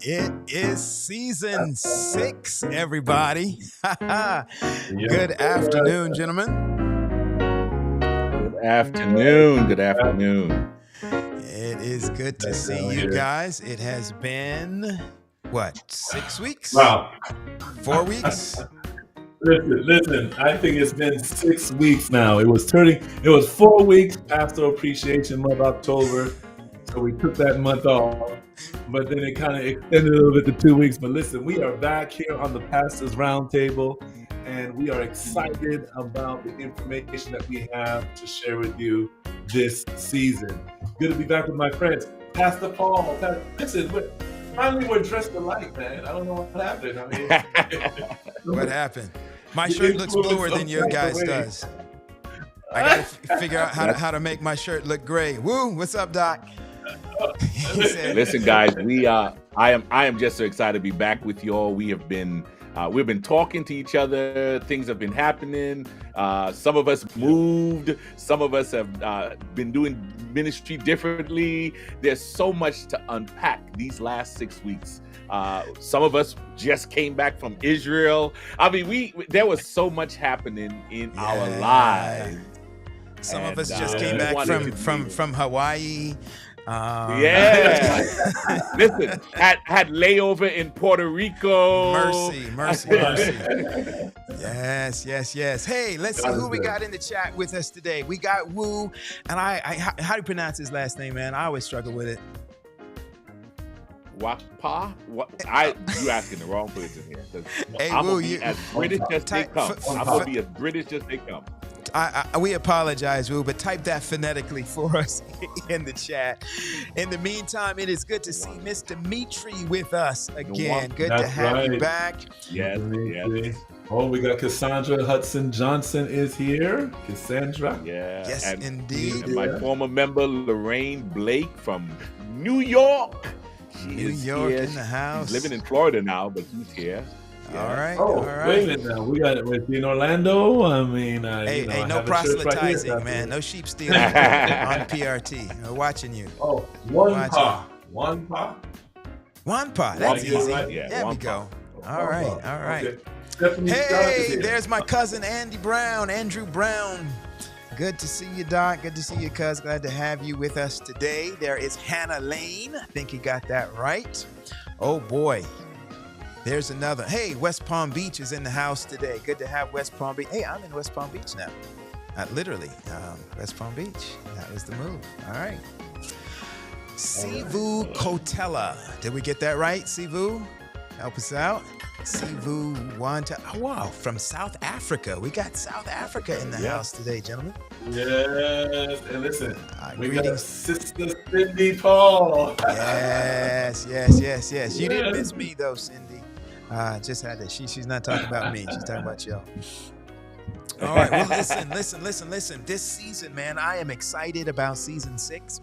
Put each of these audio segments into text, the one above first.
It is season 6, everybody. Good afternoon, gentlemen. Good afternoon. Good afternoon. It is good to see you guys. It has been, 6 weeks? Wow. 4 weeks? Listen, I think it's been 6 weeks now. It was 4 weeks, Pastor Appreciation Month, October. So we took that month off, but then it kind of extended a little bit to 2 weeks. But listen, we are back here on the Pastors Roundtable, and we are excited about the information that we have to share with you this season. Good to be back with my friends. Pastor Paul, listen, finally we're dressed alike, man. I don't know what happened. I mean, What happened? My shirt looks bluer than your guys does. I got to figure out how to make my shirt look gray. Woo, what's up, Doc? Listen, guys, I am just so excited to be back with y'all. We've been talking to each other. Things have been happening. Some of us moved. Some of us have been doing ministry differently. There's so much to unpack these last 6 weeks. Some of us just came back from Israel. I mean, there was so much happening in our lives. Some of us just came back from Hawaii. Listen, had layover in Puerto Rico. Mercy. Yes. Hey, let's see who we got in the chat with us today. We got Wu, and how do you pronounce his last name, man? I always struggle with it. Wapa? You asking the wrong person here. Hey, I'm Wu, gonna be as British as they come. I'm gonna be as British as they come. We apologize, Wu, but type that phonetically for us in the chat. In the meantime, it is good to see Miss Dimitri with us again. Good to have you back. Yes. Oh, we got Cassandra Hudson Johnson is here. Cassandra. Yeah. Yes, indeed. And my former member, Lorraine Blake from New York. New York in the house. She's living in Florida now, but she's here. Yeah. All right. Wait a minute now. We got it in Orlando. I mean, hey, no proselytizing, right here, man. No sheep stealing on PRT. We're watching you. Oh, one pa. That's easy. Right? Yeah, there we go. All right. Okay. Hey, there's my cousin Andrew Brown. Good to see you, Doc. Good to see you, cuz. Glad to have you with us today. There is Hannah Lane. I think you got that right. Oh, boy. There's another. Hey, West Palm Beach is in the house today. Good to have West Palm Beach. Hey, I'm in West Palm Beach now. Literally, West Palm Beach. That was the move. All right. Sivu Kotela. Did we get that right, Sivu? Help us out. Sivu Wanta. Oh, wow. From South Africa. We got South Africa in the house today, gentlemen. Yes. And listen, we greetings. got Sister Cindy Paul. Yes. You didn't miss me, though, Cindy. Just had to. She's not talking about me. She's talking about y'all. All right. Well, listen. This season, man, I am excited about season 6.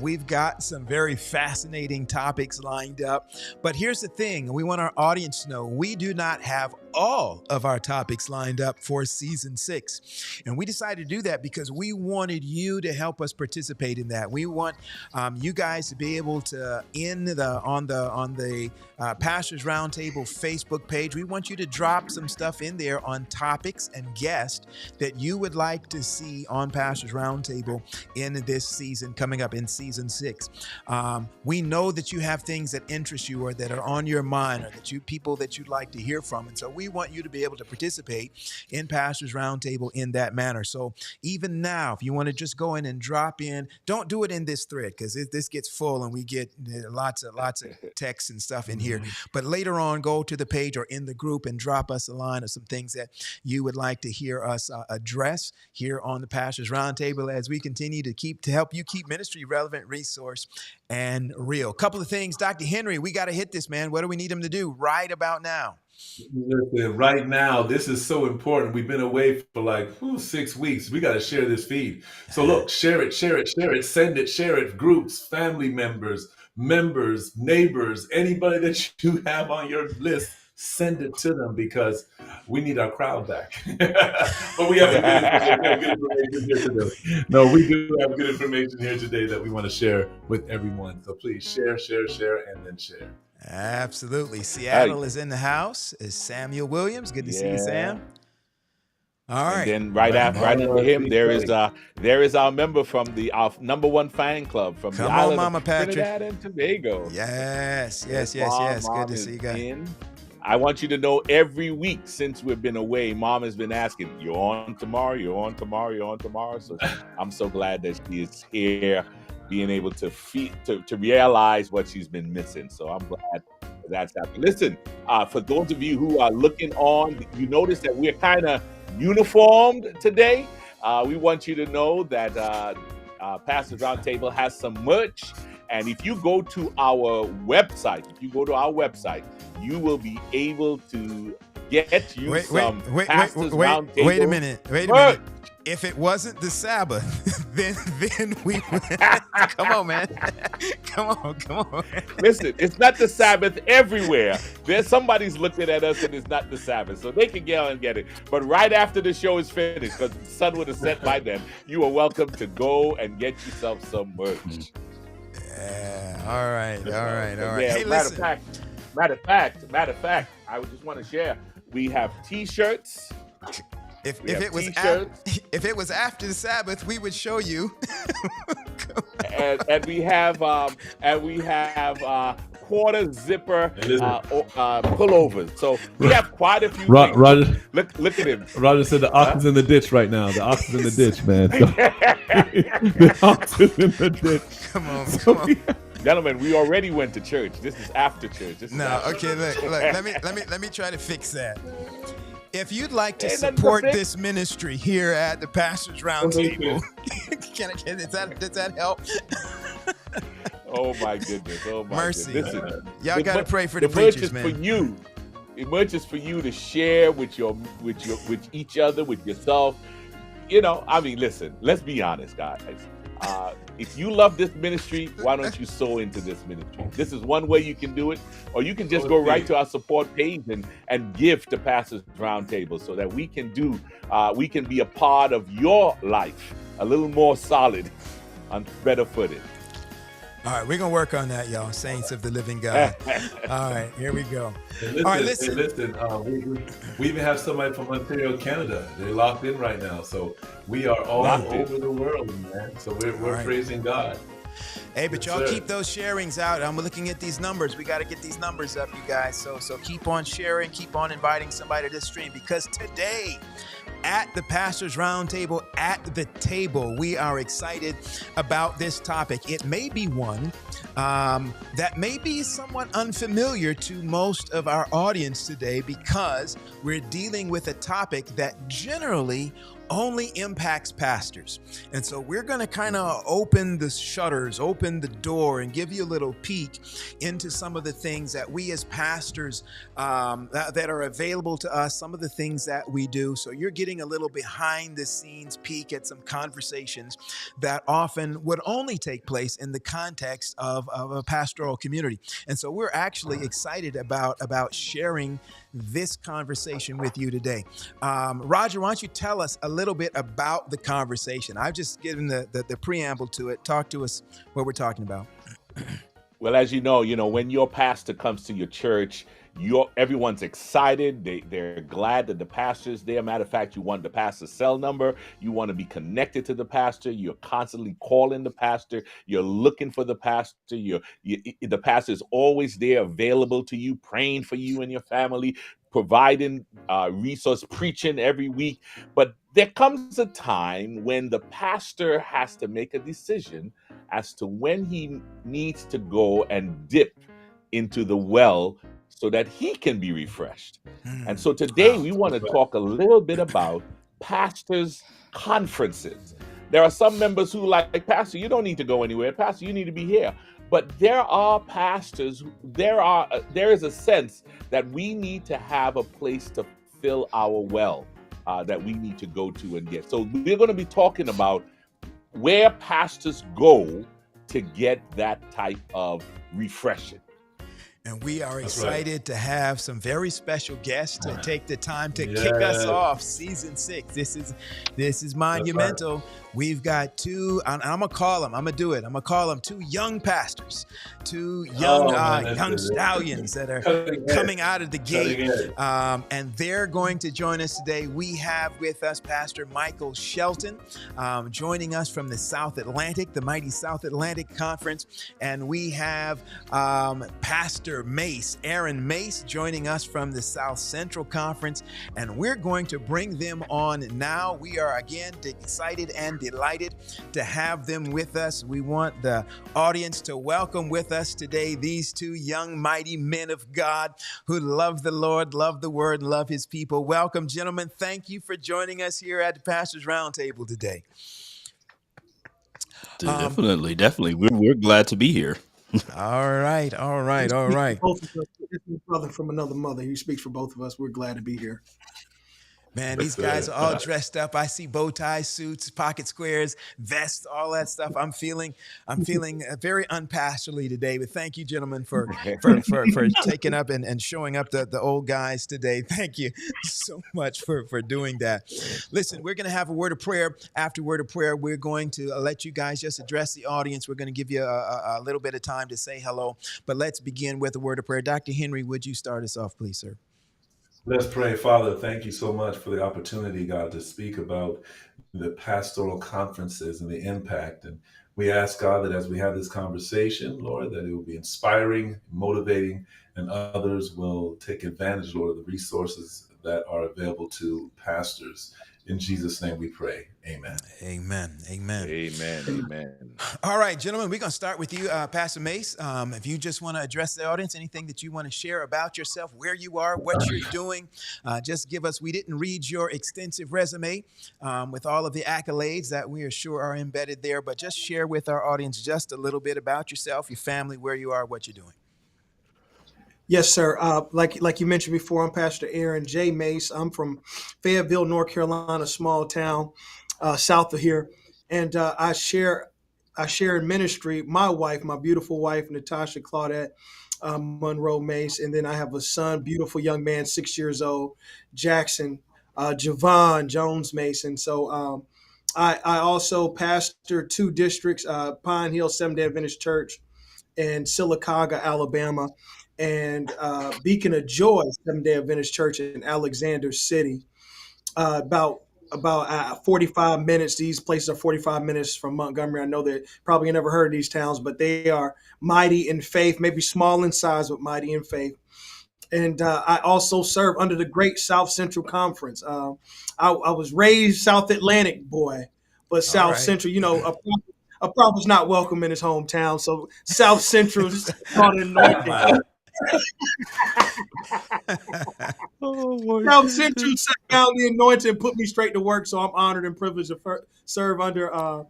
We've got some very fascinating topics lined up. But here's the thing. We want our audience to know we do not have all of our topics lined up for season 6. And we decided to do that because we wanted you to help us participate in that. We want you guys to be able to, on the Pastors Roundtable Facebook page, we want you to drop some stuff in there on topics and guests that you would like to see on Pastors Roundtable in this season, coming up in season 6. We know that you have things that interest you or that are on your mind, or that people that you'd like to hear from. And so we want you to be able to participate in Pastors Roundtable in that manner. So even now, if you want to just go in and drop in, don't do it in this thread, because this gets full and we get lots of texts and stuff in here. But later on, go to the page or in the group and drop us a line of some things that you would like to hear us address here on the Pastors Roundtable as we continue to help you keep ministry relevant, resource, and real. Couple of things, Dr. Henry, we got to hit this, man. What do we need him to do right about now? Listen, right now, this is so important. We've been away for 6 weeks. We got to share this feed. So look, share it, send it, share it. Groups, family members, neighbors, anybody that you have on your list, send it to them, because we need our crowd back. But we have good information here today. No, we do have good information here today that we want to share with everyone. So please share, and then share. Absolutely. Seattle is in the house. Is Samuel Williams. Good to see you, Yeah. Sam. All And right. then right under him, there is our member from our #1 fan club from the Come on, island Mama of Patrick. Trinidad and Tobago. Yes. Mom Good to is see you guys. in. I want you to know every week since we've been away, Mom has been asking, "You're on tomorrow? You're on tomorrow? You're on tomorrow?" So I'm so glad that she is here, being able to realize what she's been missing. So I'm glad that's happening. Listen, for those of you who are looking on, you notice that we're kind of uniformed today. We want you to know that Pastors Roundtable has some merch. And if you go to our website, you will be able to get you some Pastors Roundtable. Wait a minute. If it wasn't the Sabbath, then we come on, man. Come on. Listen, it's not the Sabbath everywhere. There's somebody's looking at us and it's not the Sabbath, so they can go and get it. But right after the show is finished, because the sun would have set by then, you are welcome to go and get yourself some merch. Yeah. All right. Yeah, Hey, matter of fact, I would just want to share. We have T-shirts. If it was after the Sabbath, we would show you. and we have quarter zipper pullovers. So we have quite a few. Roger, look at him. Roger said the ox is in the ditch right now. The ox is in the ditch, man. The ox is in the ditch. Come on. Gentlemen, we already went to church. This is after church. Okay. Look. Let me try to fix that. If you'd like to support this ministry here at the Pastors Roundtable, does that help? Oh my goodness! Mercy. Listen, y'all gotta pray for the preachers, man. The merch is for you to share with each other, with yourself. Listen. Let's be honest, guys. If you love this ministry, why don't you sow into this ministry? This is one way you can do it, or you can just go right to our support page and give to Pastors Roundtable, so that we can be a part of your life a little more solid, on better footed. All right, we're going to work on that, y'all. Saints of the living God. All right, here we go. Listen, all right, listen. We even have somebody from Ontario, Canada. They're locked in right now. So we are all over the world, man. So we're praising God. Hey, but y'all keep those sharings out. I'm looking at these numbers. We got to get these numbers up, you guys. So keep on sharing, keep on inviting somebody to this stream, because today, at the Pastors Roundtable, at the table, we are excited about this topic. It may be one that may be somewhat unfamiliar to most of our audience today, because we're dealing with a topic that generally only impacts pastors. And so we're going to kind of open the shutters, open the door, and give you a little peek into some of the things that we as pastors that are available to us, some of the things that we do. So you're getting a little behind the scenes peek at some conversations that often would only take place in the context of a pastoral community. And so we're actually excited about sharing this conversation with you today. Roger, why don't you tell us a little bit about the conversation? I've just given the preamble to it. Talk to us what we're talking about. Well, as you know, when your pastor comes to your church, everyone's excited. They're glad that the pastor's there. Matter of fact, you want the pastor's cell number. You want to be connected to the pastor. You're constantly calling the pastor. You're looking for the pastor. The pastor is always there, available to you, praying for you and your family, providing resource, preaching every week. But there comes a time when the pastor has to make a decision as to when he needs to go and dip into the well so that he can be refreshed. And so today we want to talk a little bit about pastors' conferences. There are some members who like, Pastor, you don't need to go anywhere. Pastor, you need to be here. But there are pastors, there is a sense that we need to have a place to fill our well that we need to go to and get. So we're going to be talking about where pastors go to get that type of refreshing. And we are That's right. excited to have some very special guests to take the time to kick us Yes. off season 6. This is That's right. monumental. We've got two, and I'm gonna call them. I'm gonna do it. I'm gonna call them two young pastors, two young Oh man, that's young good. stallions that are Cutting edge. coming out of the gate, Cutting edge. and they're going to join us today. We have with us Pastor Michael Shelton, joining us from the South Atlantic, the mighty South Atlantic Conference, and we have Pastor Mace, Aaron Mace, joining us from the South Central Conference, and we're going to bring them on now. We are again excited and delighted to have them with us. We want the audience to welcome with us today these two young, mighty men of God who love the Lord, love the Word, love His people. Welcome, gentlemen. Thank you for joining us here at the Pastor's Roundtable today. Definitely. We're glad to be here. All right. Both of us. This is a brother from another mother. He speaks for both of us. We're glad to be here. Man, these guys are all dressed up. I see bow ties, suits, pocket squares, vests, all that stuff. I'm feeling very unpastorally today. But thank you, gentlemen, for taking up and showing up the old guys today. Thank you so much for doing that. Listen, we're going to have a word of prayer. After word of prayer, we're going to let you guys just address the audience. We're going to give you a little bit of time to say hello. But let's begin with a word of prayer. Dr. Henry, would you start us off, please, sir? Let's pray. Father, thank you so much for the opportunity, God, to speak about the pastoral conferences and the impact. And we ask, God, that as we have this conversation, Lord, that it will be inspiring, motivating, and others will take advantage, Lord, of the resources that are available to pastors. In Jesus' name we pray. Amen. Amen. Amen. All right, gentlemen, we're going to start with you, Pastor Mace. If you just want to address the audience, anything that you want to share about yourself, where you are, what you're doing, just give us. We didn't read your extensive resume with all of the accolades that we are sure are embedded there, but just share with our audience just a little bit about yourself, your family, where you are, what you're doing. Yes, sir. Like you mentioned before, I'm Pastor Aaron J. Mace. I'm from Fayetteville, North Carolina, small town south of here, and I share in ministry. My wife, my beautiful wife, Natasha Claudette Monroe Mace, and then I have a son, beautiful young man, 6 years old, Jackson Javon Jones Mace. And so I also pastor 2 districts: Pine Hill Seventh-day Adventist Church in Sylacauga, Alabama, and Beacon of Joy Seventh-day Adventist Church in Alexander City. About 45 minutes. These places are 45 minutes from Montgomery. I know that probably you never heard of these towns, but they are mighty in faith, maybe small in size, but mighty in faith. And I also serve under the great South Central Conference. I was raised South Atlantic boy, but South Central, a prophet's not welcome in his hometown. So South Central is called an anointing. South Central sat down the anointing and put me straight to work. So I'm honored and privileged to serve under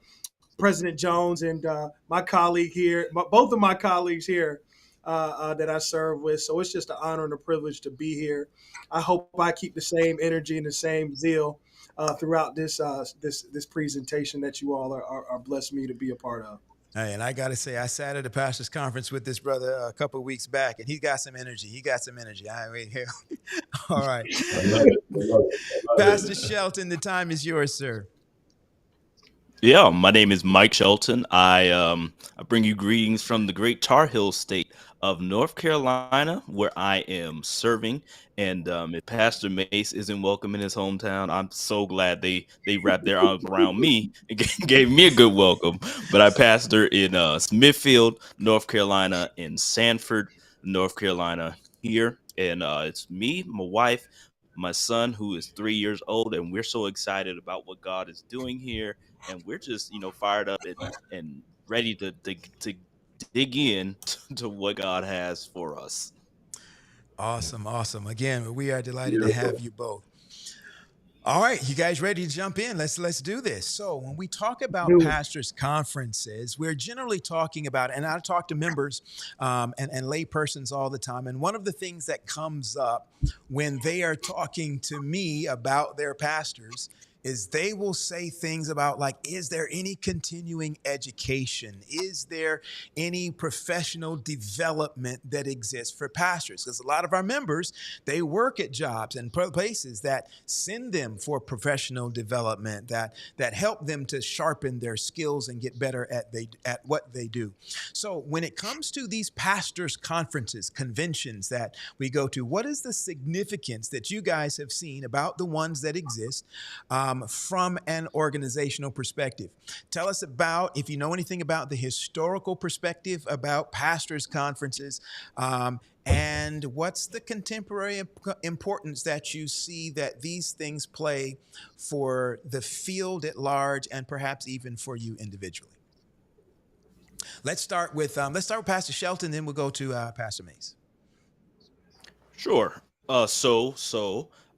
President Jones and my colleague here, both of my colleagues here that I serve with. So it's just an honor and a privilege to be here. I hope I keep the same energy and the same zeal throughout this presentation that you all are blessed me to be a part of. Hey, and I got to say, I sat at a pastor's conference with this brother a couple of weeks back, and he got some energy. All right. I love it. Pastor Shelton, the time is yours, sir. Yeah, my name is Mike Shelton. I bring you greetings from the great Tar Heel state of North Carolina, where I am serving. And if Pastor Mace isn't welcome in his hometown, I'm so glad they wrapped their arms around me and gave me a good welcome. But I pastor in Smithfield, North Carolina, in Sanford, North Carolina here. And it's me, my wife, my son, who is 3 years old, and we're so excited about what God is doing here. And we're just, fired up and ready to dig in to what God has for us. Awesome. Again, we are delighted to have you both. All right, you guys ready to jump in? Let's do this. So when we talk about pastors' conferences, we're generally talking about, and I talk to members and lay persons all the time, and one of the things that comes up when they are talking to me about their pastors is they will say things about like, is there any continuing education? Is there any professional development that exists for pastors? Because a lot of our members, they work at jobs and places that send them for professional development, that help them to sharpen their skills and get better at what they do. So when it comes to these pastors' conferences, conventions that we go to, what is the significance that you guys have seen about the ones that exist from an organizational perspective? Tell us about, if you know anything about the historical perspective about pastors' conferences, and what's the contemporary importance that you see that these things play for the field at large and perhaps even for you individually? Let's start with Pastor Shelton, then we'll go to Pastor Mace. Sure.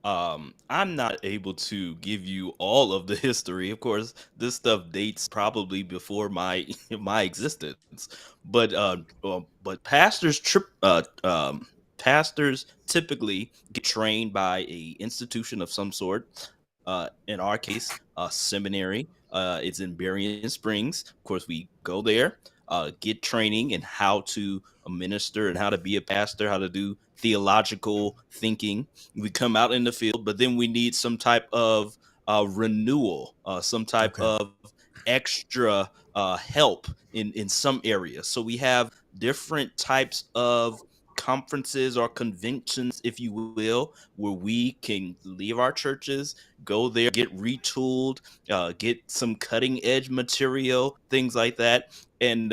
I'm not able to give you all of the history. Of course, this stuff dates probably before my my existence. But pastors typically get trained by a institution of some sort. In our case, seminary. It's in Berrien Springs. Of course, we go there, get training in how to minister and how to be a pastor, how to do theological thinking. We come out in the field, but then we need some type of renewal, some type Okay. of extra help in some areas. So we have different types of conferences or conventions, if you will, where we can leave our churches, go there, get retooled, get some cutting edge material, things like that. And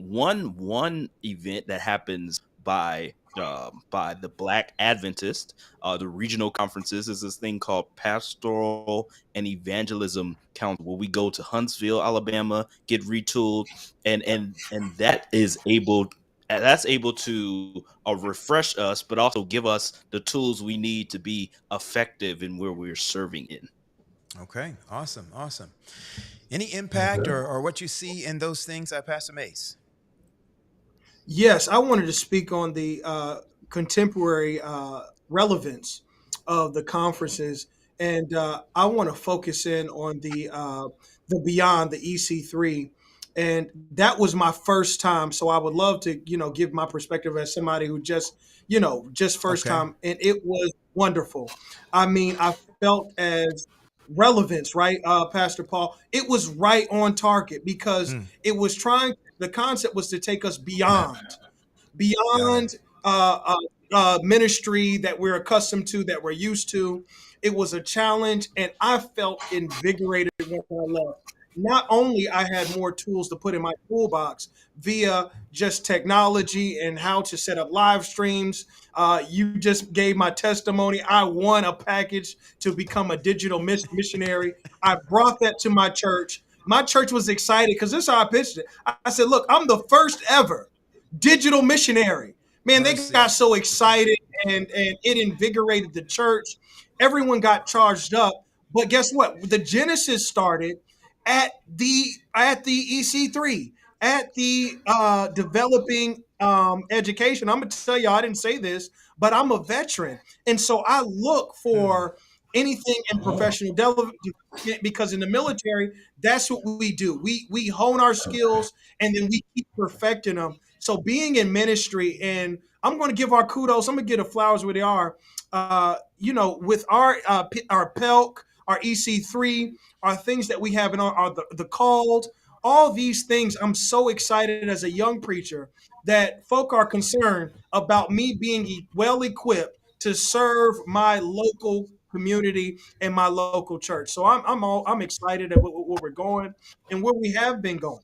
one event that happens by the Black Adventist, the regional conferences, is this thing called Pastoral and Evangelism Council, where we go to Huntsville, Alabama, get retooled, and that's able to refresh us, but also give us the tools we need to be effective in where we're serving in. Okay. Awesome. Awesome. Any impact or what you see in those things, Pastor Mace? Yes, I wanted to speak on the contemporary relevance of the conferences, and I want to focus in on the beyond the EC3, and that was my first time. So I would love to, give my perspective as somebody who just first Okay. time, and it was wonderful. I mean, I felt as relevance, right, Pastor Paul? It was right on target because Mm, it was trying. The concept was to take us got it. beyond ministry that we're accustomed to, that we're used to. It was a challenge, and I felt invigorated when I left. Not only I had more tools to put in my toolbox via just technology and how to set up live streams. You just gave my testimony. I won a package to become a digital missionary. I brought that to my church. My church was excited because this is how I pitched it. I said, look, I'm the first ever digital missionary. Man, they Mercy. got so excited, and it invigorated the church. Everyone got charged up. But guess what? The Genesis started at the EC3, at the developing education. I'm gonna tell you, I didn't say this, but I'm a veteran, and so I look Mm, for anything in professional development, because in the military, that's what we do. We hone our skills, and then we keep perfecting them. So being in ministry, and I'm going to give our kudos. I'm going to give the flowers where they are. With our PELC, our EC3, our things that we have in our the called, all these things. I'm so excited as a young preacher that folk are concerned about me being well equipped to serve my local community and my local church. So I'm excited at where we're going and where we have been going.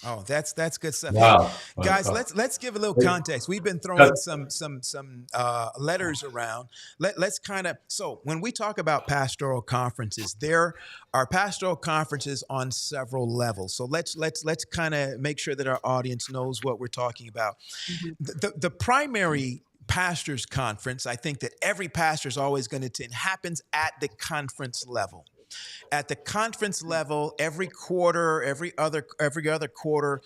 oh, that's good stuff. Hey, Wow. guys, let's give a little Hey, context. We've been throwing that- some letters around. Let's kind of, so when we talk about pastoral conferences, there are pastoral conferences on several levels. So let's kind of make sure that our audience knows what we're talking about. Mhm. The primary pastors conference, I think that every pastor is always going to attend, happens at the conference level. At the conference level, every quarter, every other quarter,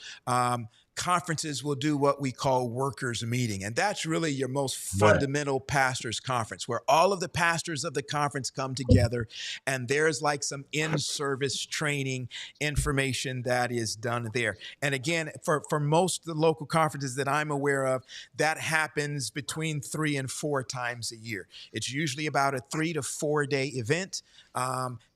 conferences will do what we call workers meeting. And that's really your most Right. fundamental pastors conference, where all of the pastors of the conference come together, and there's like some in-service training information that is done there. And again, for most of the local conferences that I'm aware of, that happens between 3 and 4 times a year. It's usually about a 3 to 4 day event.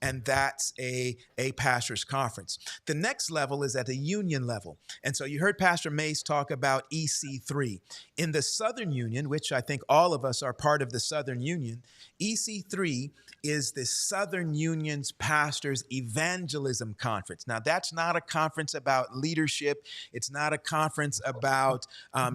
And that's a pastor's conference. The next level is at the union level. And so you heard Pastor Mace talk about EC3. In the Southern Union, which I think all of us are part of the Southern Union, EC3 is the Southern Union's Pastors Evangelism Conference. Now, that's not a conference about leadership. It's not a conference about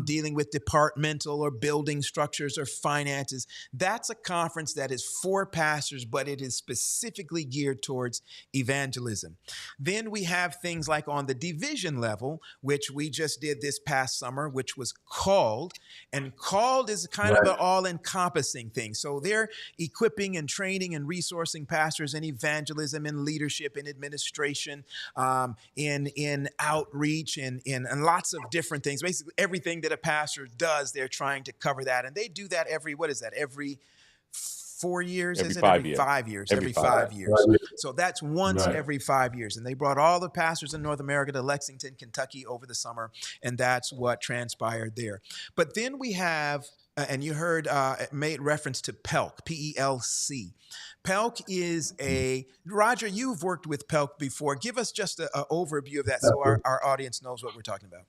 dealing with departmental or building structures or finances. That's a conference that is for pastors, but it is specifically geared towards evangelism. Then we have things like on the division level, which we just did this past summer, which was called. And called is kind of an all-encompassing thing. So they're equipping and training and resourcing pastors in evangelism, in leadership, in administration, in outreach, and lots of different things. Basically, everything that a pastor does, they're trying to cover that. And they do that every 4 years? Every Is it 5 every years. 5 years? Every Every 5 5 years. So that's once Right. every 5 years. And they brought all the pastors in North America to Lexington, Kentucky over the summer. And that's what transpired there. But then we have, and you heard made reference to PELC, PELC. PELC is Roger, you've worked with PELC before. Give us just an overview of that so our audience knows what we're talking about.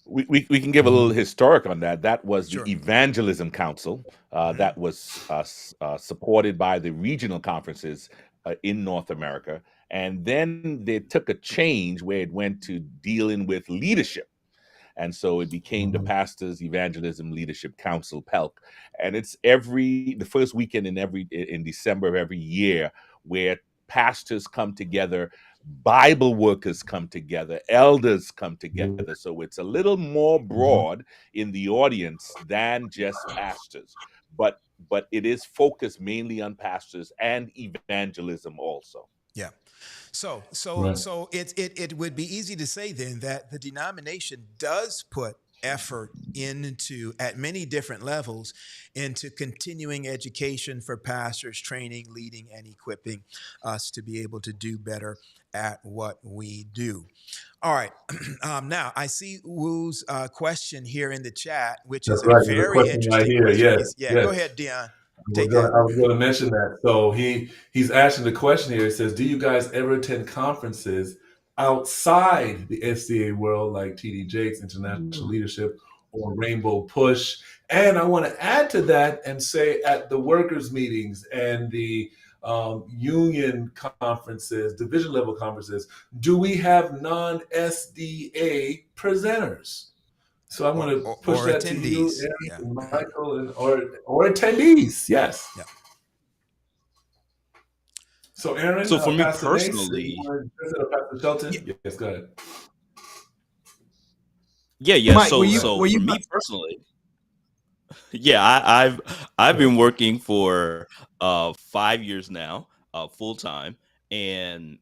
We can give a little historic on that. That was Sure. the Evangelism Council that was supported by the regional conferences in North America. And then they took a change where it went to dealing with leadership. And so it became the Pastors Evangelism Leadership Council, PELC. And it's the first weekend in December of every year, where pastors come together, Bible workers come together, elders come together. So it's a little more broad in the audience than just pastors. But it is focused mainly on pastors and evangelism also. Yeah. So Right. it would be easy to say then that the denomination does put effort into, at many different levels, into continuing education for pastors, training, leading, and equipping us to be able to do better at what we do. All right. Now I see Woo's question here in the chat, which is That's a right. There's a very question right interesting here. question. Yes. Yeah, Yes. go ahead, Dion. I Take that. was going to mention that. So he's asking the question here. It says, do you guys ever attend conferences outside the SDA world, like TD Jakes, International Leadership, or Rainbow Push? And I want to add to that and say, at the workers' meetings and the union conferences, division level conferences, do we have non-SDA presenters? So I'm going to push that to you, attendees. Aaron, Yeah. and Michael, or attendees. Yes. Yeah. So Aaron, So for me Pastor Mace, personally, Pastor Shelton. Yes, go ahead. yeah. Mike, So were you for me personally, I've been working for 5 years now, full time, and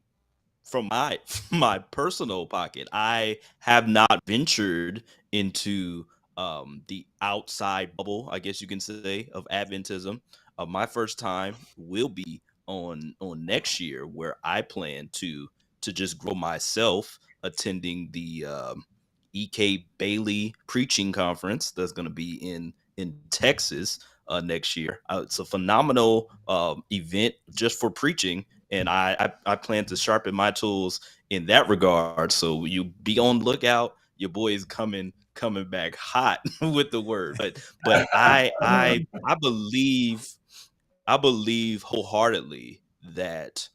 from my personal pocket, I have not ventured into the outside bubble, I guess you can say, of Adventism. My first time will be on next year, where I plan to just grow myself, attending the E.K. Bailey preaching conference that's going to be in Texas next year. It's a phenomenal event just for preaching, and I plan to sharpen my tools in that regard. So you be on the lookout. Your boy is coming back hot with the word. But I believe wholeheartedly that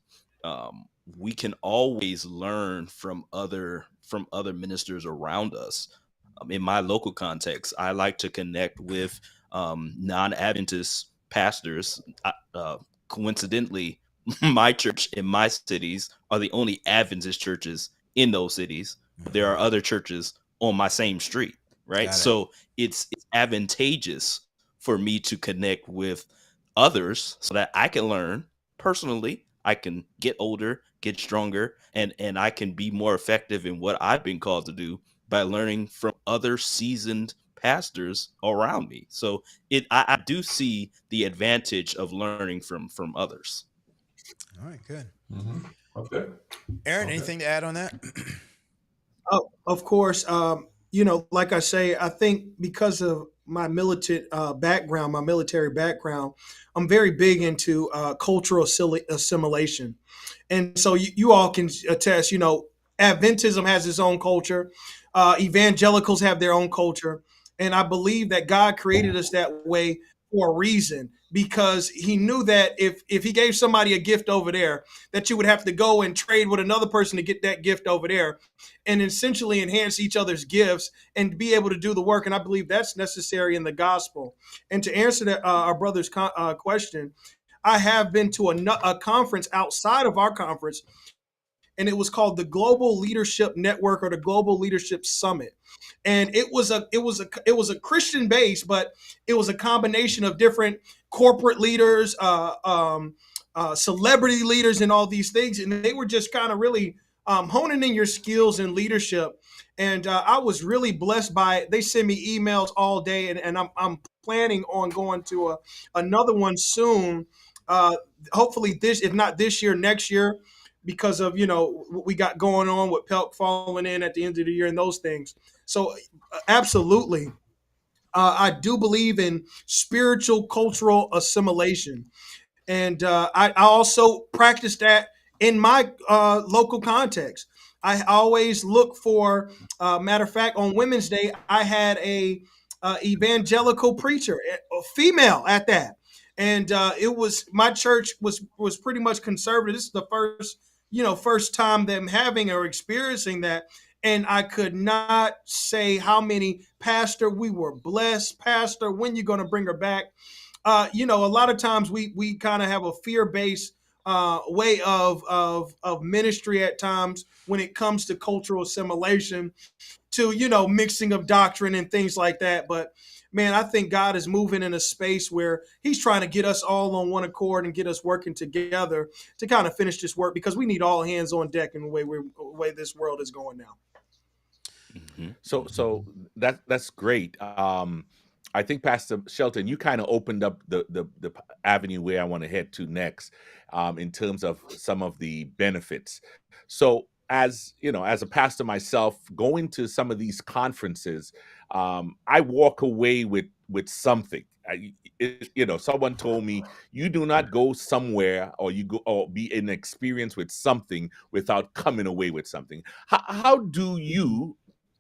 we can always learn from other ministers around us. In my local context, I like to connect with non-Adventist pastors. Coincidentally, my church in my cities are the only Adventist churches in those cities. There are other churches on my same street, right? Got it. So it's advantageous for me to connect with others so that I can learn personally. I can get older, get stronger, and I can be more effective in what I've been called to do by learning from other seasoned pastors around me. So I do see the advantage of learning from others. All right, good. Okay. Aaron, Okay. anything to add on that? Oh, of course. Like I say, I think because of my militant background, my military background, I'm very big into cultural assimilation. And so you all can attest, Adventism has its own culture. Evangelicals have their own culture. And I believe that God created us that way for a reason, because he knew that if he gave somebody a gift over there, that you would have to go and trade with another person to get that gift over there, and essentially enhance each other's gifts and be able to do the work. And I believe that's necessary in the gospel. And to answer that, our brother's question, I have been to a conference outside of our conference, and it was called the Global Leadership Network, or the Global Leadership Summit. And it was a Christian base, but it was a combination of different corporate leaders, celebrity leaders, and all these things. And they were just kind of really honing in your skills in leadership. And I was really blessed by it. They send me emails all day, and I'm planning on going to another one soon. Hopefully this, if not this year, next year, because of what we got going on with Pelk falling in at the end of the year and those things. So absolutely, I do believe in spiritual cultural assimilation. And I also practice that in my local context. I always look for, matter of fact, on Women's Day, I had a evangelical preacher, a female at that, and it was, my church was pretty much conservative. This is the first time them having or experiencing that. And I could not say how many, Pastor, we were blessed. Pastor, when you going to bring her back? A lot of times we kind of have a fear-based way of ministry at times when it comes to cultural assimilation, to mixing of doctrine and things like that. But man, I think God is moving in a space where he's trying to get us all on one accord and get us working together to kind of finish this work, because we need all hands on deck in the way this world is going now. Mm-hmm. So that's great. I think Pastor Shelton, you kind of opened up the avenue where I want to head to next, in terms of some of the benefits. So as as a pastor myself, going to some of these conferences, I walk away with something. Someone told me, you do not go somewhere or you go or be in an experience with something without coming away with something. How do you,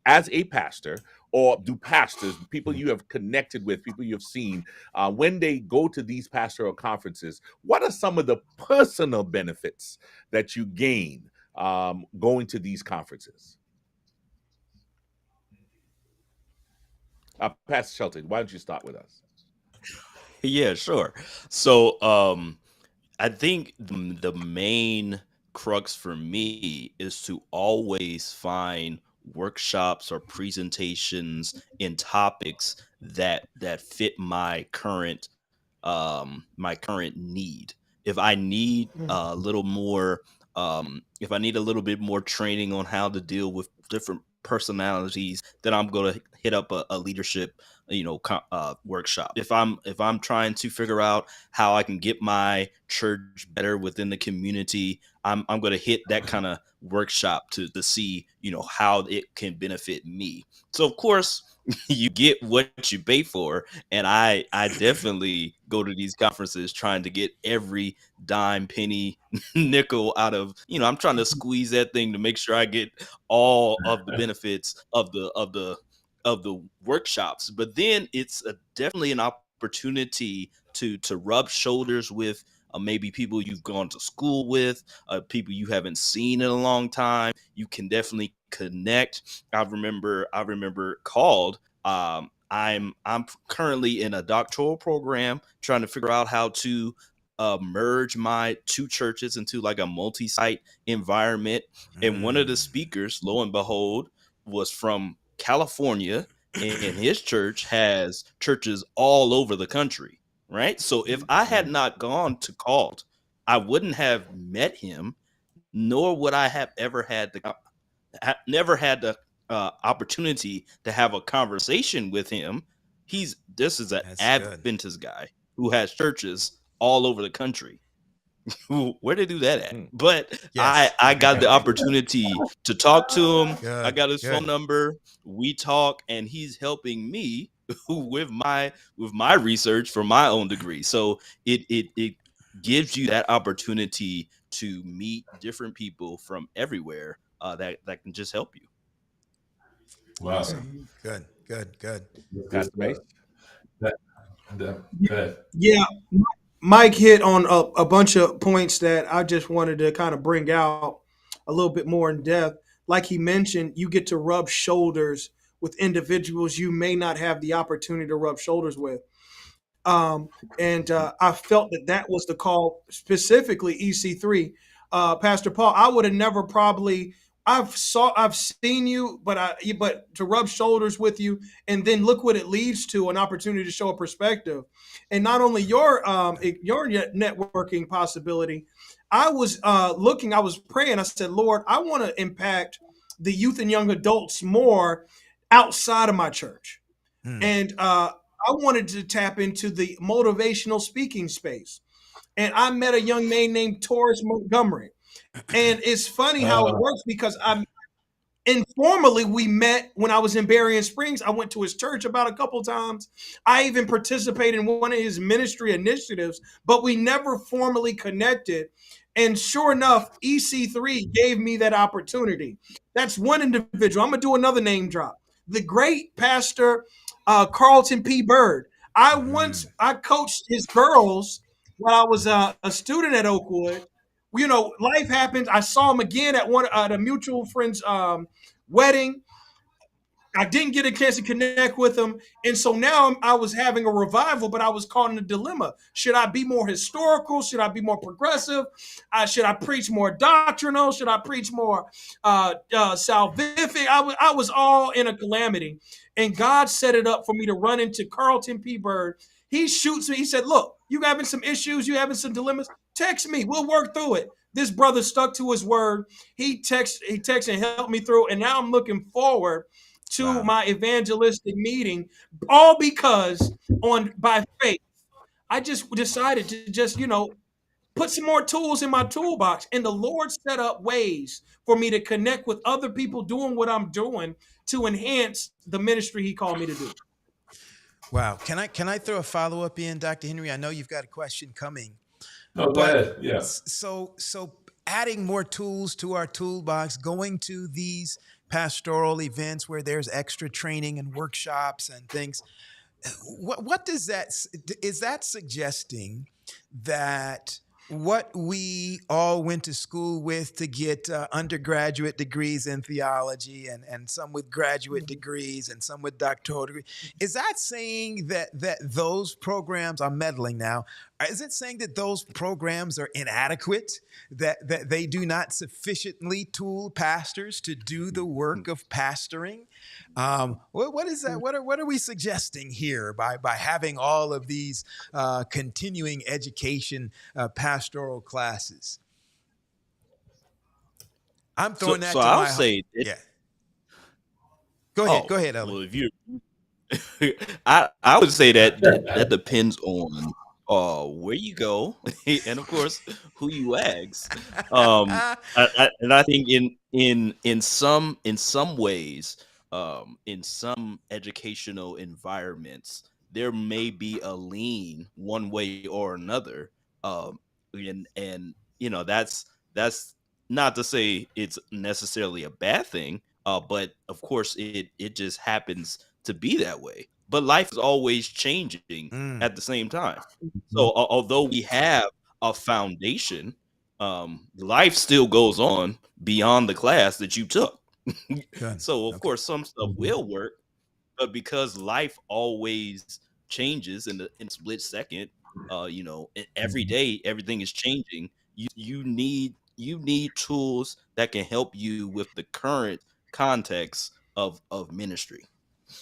as a pastor, or do pastors, people you have connected with, people you have seen, when they go to these pastoral conferences, what are some of the personal benefits that you gain going to these conferences? Pastor Shelton, why don't you start with us? Yeah, sure. So I think the main crux for me is to always find workshops or presentations in topics that fit my current need. If I need a little more, if I need a little bit more training on how to deal with different personalities, then I'm going to hit up a leadership workshop. If I'm trying to figure out how I can get my church better within the community, I'm going to hit that kind of workshop to see how it can benefit me. So of course you get what you pay for, and I definitely go to these conferences trying to get every dime, penny, nickel out of, I'm trying to squeeze that thing to make sure I get all of the benefits of the workshops. But then it's definitely an opportunity to rub shoulders with maybe people you've gone to school with, people you haven't seen in a long time. You can definitely connect. I remember called. I'm currently in a doctoral program trying to figure out how to merge my two churches into like a multi-site environment. And one of the speakers, lo and behold, was from California, and his church has churches all over the country. Right. So if I had not gone to Called, I wouldn't have met him, nor would I have ever had never had the opportunity to have a conversation with him. This is an That's good. Adventist guy who has churches all over the country. Where they do that at? But Yes. I got the opportunity to talk to him. I Good. got his phone Good. number. We talk, and he's helping me with my research for my own degree. So it gives you that opportunity to meet different people from everywhere that can just help you. Wow. Awesome. Good. Good. Good. Pastor Mace? That. Yeah, Mike hit on a bunch of points that I just wanted to kind of bring out a little bit more in depth. Like he mentioned, you get to rub shoulders with individuals you may not have the opportunity to rub shoulders with. And I felt that was the call, specifically EC3. Pastor Paul, I would have never probably. I've seen you, but to rub shoulders with you, and then look what it leads to, an opportunity to show a perspective, and not only your networking possibility. I was I was praying. I said, Lord, I want to impact the youth and young adults more outside of my church, and I wanted to tap into the motivational speaking space. And I met a young man named Taurus Montgomery. And it's funny how it works because informally we met when I was in Berrien Springs. I went to his church about a couple times. I even participated in one of his ministry initiatives, but we never formally connected. And sure enough, EC3 gave me that opportunity. That's one individual. I'm gonna do another name drop. The great pastor Carlton P. Bird. I coached his girls while I was a student at Oakwood. You know, life happens. I saw him again at one at a mutual friend's wedding. I didn't get a chance to connect with him. And so now I was having a revival, but I was caught in a dilemma. Should I be more historical? Should I be more progressive? Should I preach more doctrinal? Should I preach more salvific? I was all in a calamity. And God set it up for me to run into Carlton P. Bird. He shoots me. He said, look, you having some issues? You having some dilemmas? Text me. We'll work through it. This brother stuck to his word. He texted and helped me through. And now I'm looking forward to my evangelistic meeting, all because by faith, I just decided to just, put some more tools in my toolbox. And the Lord set up ways for me to connect with other people doing what I'm doing to enhance the ministry he called me to do. Wow. Can I throw a follow-up in, Dr. Henry? I know you've got a question coming. No, go ahead. Yeah. So adding more tools to our toolbox, going to these pastoral events where there's extra training and workshops and things. What does that, is that suggesting that what we all went to school with to get undergraduate degrees in theology and some with graduate degrees and some with doctoral degrees, is that saying that those programs are meddling now? Is it saying that those programs are inadequate, that they do not sufficiently tool pastors to do the work of pastoring? What is that? What are we suggesting here by having all of these continuing education pastoral classes? I'm throwing that so to I'll my say yeah. Go ahead. Oh, Go ahead, Ellen. well, if you I would say that depends on where you go and of course who you ask. And I think in some ways, in some educational environments, there may be a lean one way or another. And that's not to say it's necessarily a bad thing. But of course it just happens to be that way. But life is always changing at the same time. So although we have a foundation, life still goes on beyond the class that you took. Good. So of Okay. course some stuff will work, but because life always changes in a split second, every day everything is changing. You need tools that can help you with the current context of ministry.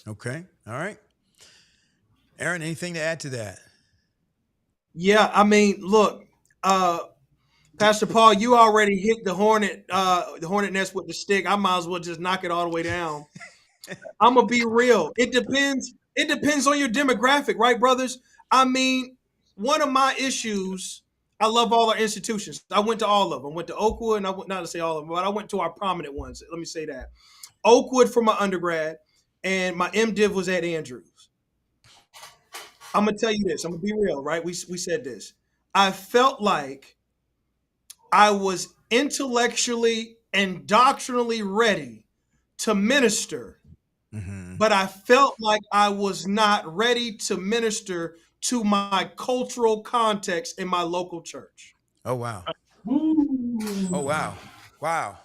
Okay. All right. Aaron, anything to add to that? Yeah, I mean, look, Pastor Paul, you already hit the hornet nest with the stick. I might as well just knock it all the way down. I'm gonna be real. It depends. It depends on your demographic, right, brothers? I mean, one of my issues. I love all our institutions. I went to all of them. I went to Oakwood, and I went, not to say all of them, but I went to our prominent ones. Let me say that. Oakwood for my undergrad, and my MDiv was at Andrews. I'm gonna tell you this. I'm gonna be real, right? We said this. I felt like I was intellectually and doctrinally ready to minister, but I felt like I was not ready to minister to my cultural context in my local church. Oh wow! Oh wow! Wow!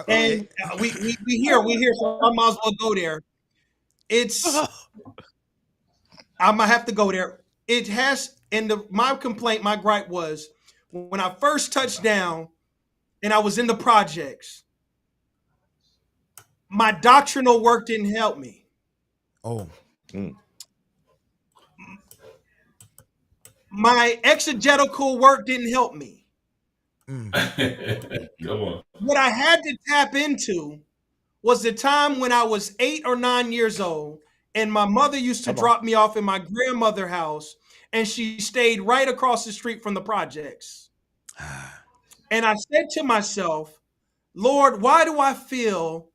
And we hear, so I might as well go there. I might have to go there. It has, and my complaint, my gripe was when I first touched down and I was in the projects, my doctrinal work didn't help me. Oh. My exegetical work didn't help me. Come on. What I had to tap into was the time when I was 8 or 9 years old, and my mother used to drop me off in my grandmother's house, and she stayed right across the street from the projects. And I said to myself, Lord, why do I feel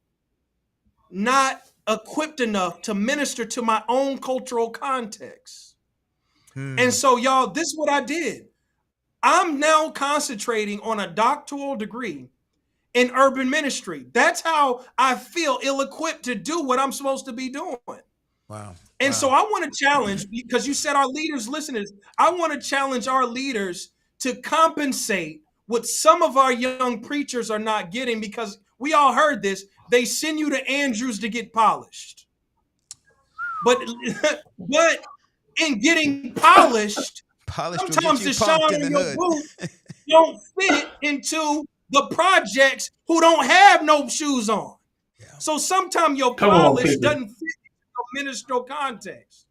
not equipped enough to minister to my own cultural context? And so, y'all, this is what I did. I'm now concentrating on a doctoral degree in urban ministry. That's how I feel ill-equipped to do what I'm supposed to be doing. Wow. And so I want to challenge, because you said our leaders, listeners, I want to challenge our leaders to compensate what some of our young preachers are not getting, because we all heard this. They send you to Andrews to get polished. But in getting polished, sometimes the shine in your boots don't fit into the projects who don't have no shoes on. Yeah. So sometimes your polish doesn't fit into ministerial context.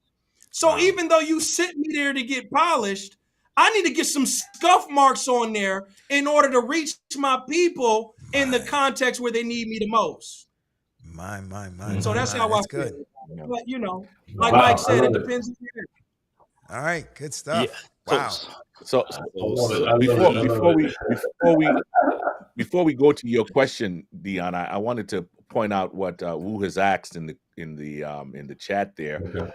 So even though you sent me there to get polished, I need to get some scuff marks on there in order to reach my people in the context where they need me the most. My. So that's how I feel. Good. But like Mike said, it depends on you. All right, good stuff. Yeah. Wow. So before we go to your question, Dion, I wanted to point out what Wu has asked in the chat there. Okay.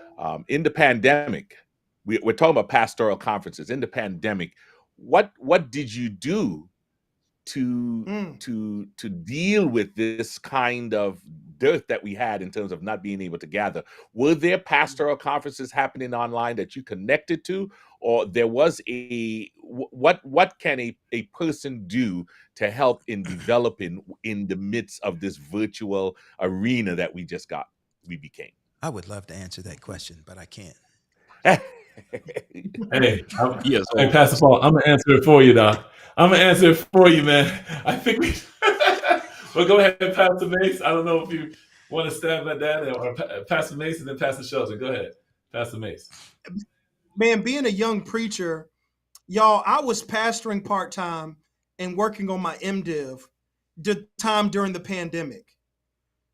In the pandemic, we're talking about pastoral conferences. In the pandemic, what did you do to deal with this kind of dearth that we had in terms of not being able to gather? Were there pastoral conferences happening online that you connected to, or there was what can a person do to help in developing in the midst of this virtual arena that we became? I would love to answer that question, but I can't. Hey, Pastor Paul, I'm gonna answer it for you, Doc. I'm gonna answer it for you, man. I think we. Well, go ahead, Pastor Mace. I don't know if you want to stab at that, or Pastor Mace and then Pastor Shelton. Go ahead, Pastor Mace. Man, being a young preacher, y'all, I was pastoring part-time and working on my MDiv the time during the pandemic.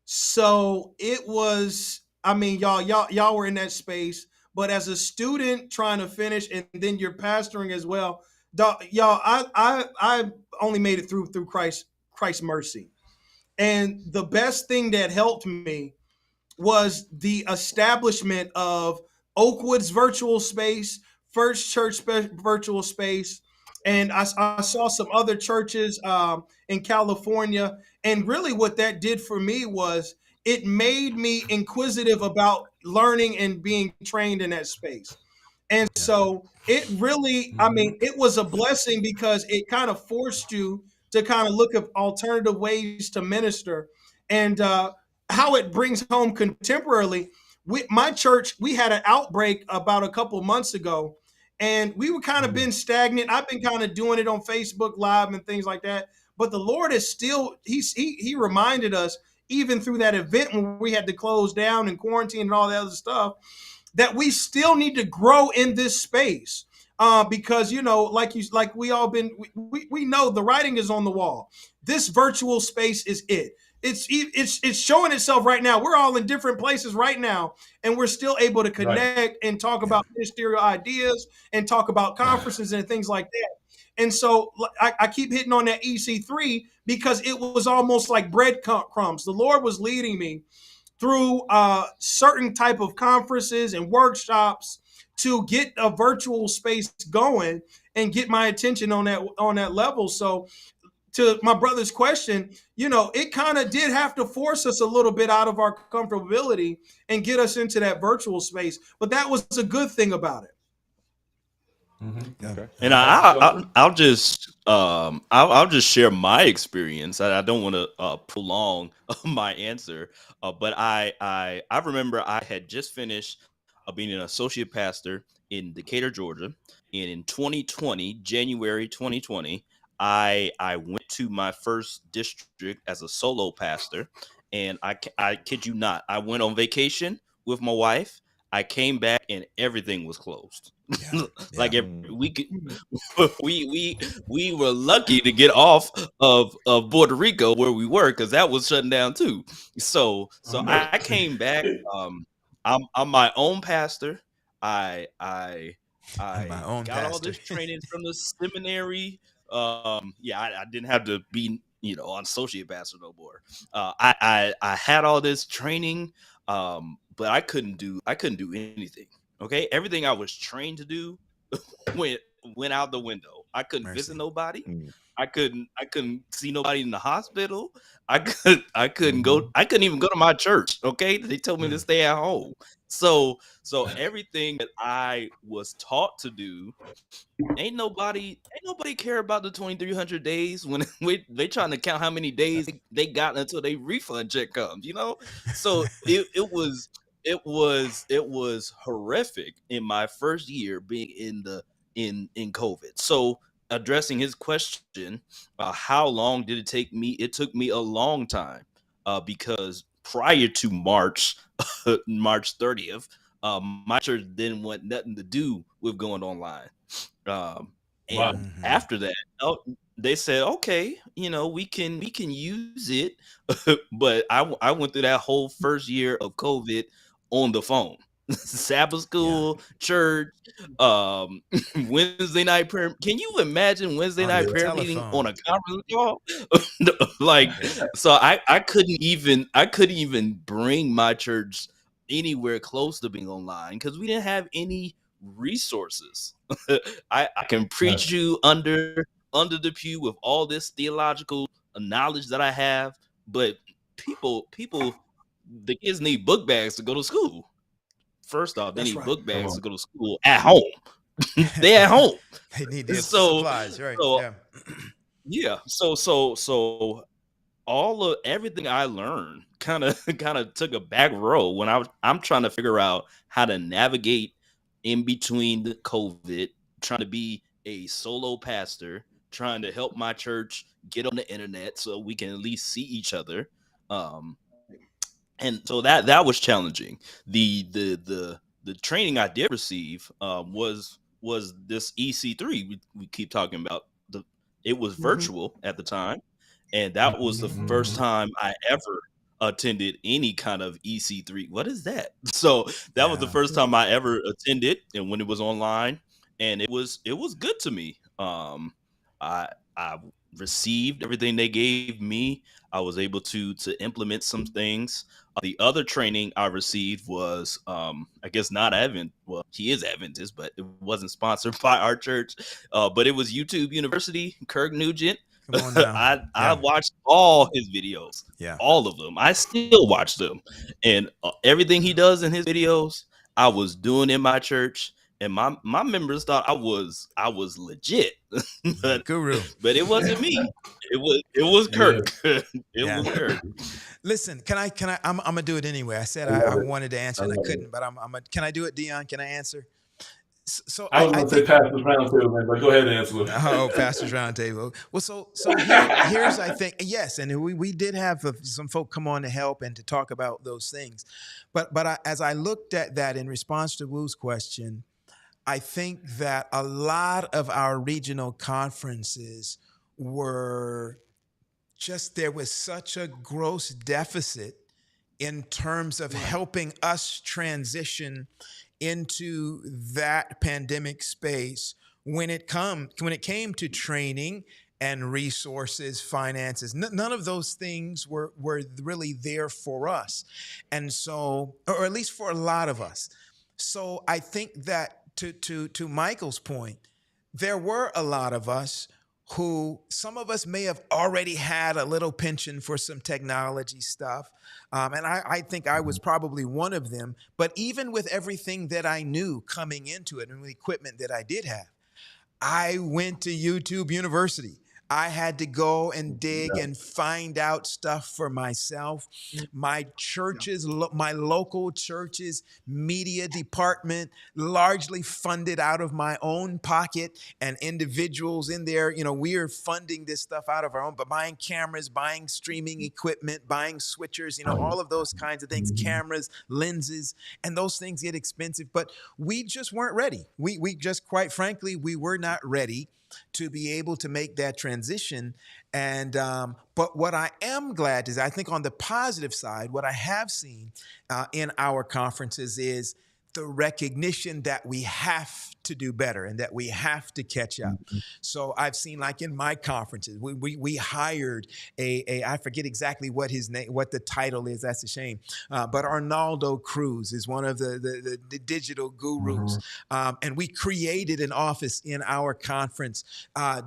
So it was, I mean, y'all were in that space, but as a student trying to finish, and then you're pastoring as well, y'all, I only made it through Christ's mercy. And the best thing that helped me was the establishment of Oakwood's virtual space, First Church virtual space. And I saw some other churches in California. And really what that did for me was it made me inquisitive about learning and being trained in that space. And so it really, I mean, it was a blessing because it kind of forced you to kind of look at alternative ways to minister, and how it brings home contemporarily. My church, we had an outbreak about a couple months ago, and we were kind of been stagnant. I've been kind of doing it on Facebook Live and things like that. But the Lord is still, he reminded us, even through that event when we had to close down and quarantine and all that other stuff, that we still need to grow in this space. because like we know the writing is on the wall. This virtual space is it. It's showing itself right now. We're all in different places right now, and we're still able to connect and talk about ministerial ideas and talk about conferences and things like that. And so I keep hitting on that EC3 because it was almost like breadcrumbs. The Lord was leading me through certain type of conferences and workshops to get a virtual space going and get my attention on that level. So to my brother's question, it kind of did have to force us a little bit out of our comfortability and get us into that virtual space. But that was a good thing about it. Mm-hmm. Okay. And I'll just share my experience. I don't want to prolong my answer, but I remember I had just finished being an associate pastor in Decatur, Georgia, and in 2020, January 2020, I went to my first district as a solo pastor, and I kid you not, I went on vacation with my wife. I came back and everything was closed. Yeah. Like we could, we were lucky to get off of Puerto Rico where we were, because that was shutting down too. So I came back. I'm my own pastor. I My own got all pastor. this training from the seminary. I didn't have to be an associate pastor no more. I had all this training, but I couldn't do anything. Okay, everything I was trained to do went out the window. I couldn't visit nobody. I couldn't see nobody in the hospital. I couldn't go. I couldn't even go to my church. Okay, they told me to stay at home. So everything that I was taught to do, ain't nobody care about the 2,300 days when they trying to count how many days they got until they refund check comes. So it was horrific in my first year being in COVID. So addressing his question, how long did it take me? It took me a long time, because prior to March 30th, my church didn't want nothing to do with going online. And after that, they said, okay, we can use it. But I went through that whole first year of COVID on the phone. Sabbath school, church, Wednesday night prayer. Can you imagine Wednesday night prayer meeting on a conference call? So I couldn't even bring my church anywhere close to being online because we didn't have any resources. I can preach you under the pew with all this theological knowledge that I have, but people, the kids need book bags to go to school. First off, they need book bags to go to school at home. They at home. They need the supplies, right? So everything I learned kind of took a back row when I'm trying to figure out how to navigate in between the COVID, trying to be a solo pastor, trying to help my church get on the internet so we can at least see each other. And so that was challenging. The training I did receive was this EC3 we keep talking about. It was virtual at the time, and that was the first time I ever attended any kind of EC3. What is that? So that was the first time I ever attended, and when it was online, and it was good to me. I received everything they gave me. I was able to implement some things. The other training I received was, I guess not Advent. Well, he is Adventist, but it wasn't sponsored by our church. But it was YouTube University, Kirk Nugent. Come on now. I watched all his videos, all of them. I still watch them, and everything he does in his videos, I was doing in my church. And my members thought I was legit, guru, but it wasn't me. It was Kirk. Was Kirk. Listen, can I? I'm gonna do it anyway. I said I wanted to answer and I couldn't, but can I do it, Dion? Can I answer? So I was going to say Pastor's Roundtable, man, but go ahead and answer it. Oh, Pastor's Roundtable. Well, so here's I think yes, and we did have some folk come on to help and to talk about those things, but as I looked at that in response to Wu's question, I think that a lot of our regional conferences were there was such a gross deficit in terms of helping us transition into that pandemic space when it came to training and resources, finances. None of those things were really there for us, and so, or at least for a lot of us. So I think that to Michael's point, there were a lot of us who, some of us may have already had a little penchant for some technology stuff. And I think I was probably one of them. But even with everything that I knew coming into it and the equipment that I did have, I went to YouTube University. I had to go and dig and find out stuff for myself. My churches, my local churches, media department, largely funded out of my own pocket, and individuals in there, we are funding this stuff out of our own, but buying cameras, buying streaming equipment, buying switchers, all of those kinds of things, cameras, lenses, and those things get expensive, but we just weren't ready. We just, quite frankly, we were not ready to be able to make that transition. And but what I am glad is, I think on the positive side, what I have seen in our conferences is the recognition that we have to do better and that we have to catch up. So I've seen, like in my conferences, we hired I forget exactly what the title is. That's a shame. But Arnaldo Cruz is one of the digital gurus. And we created an office in our conference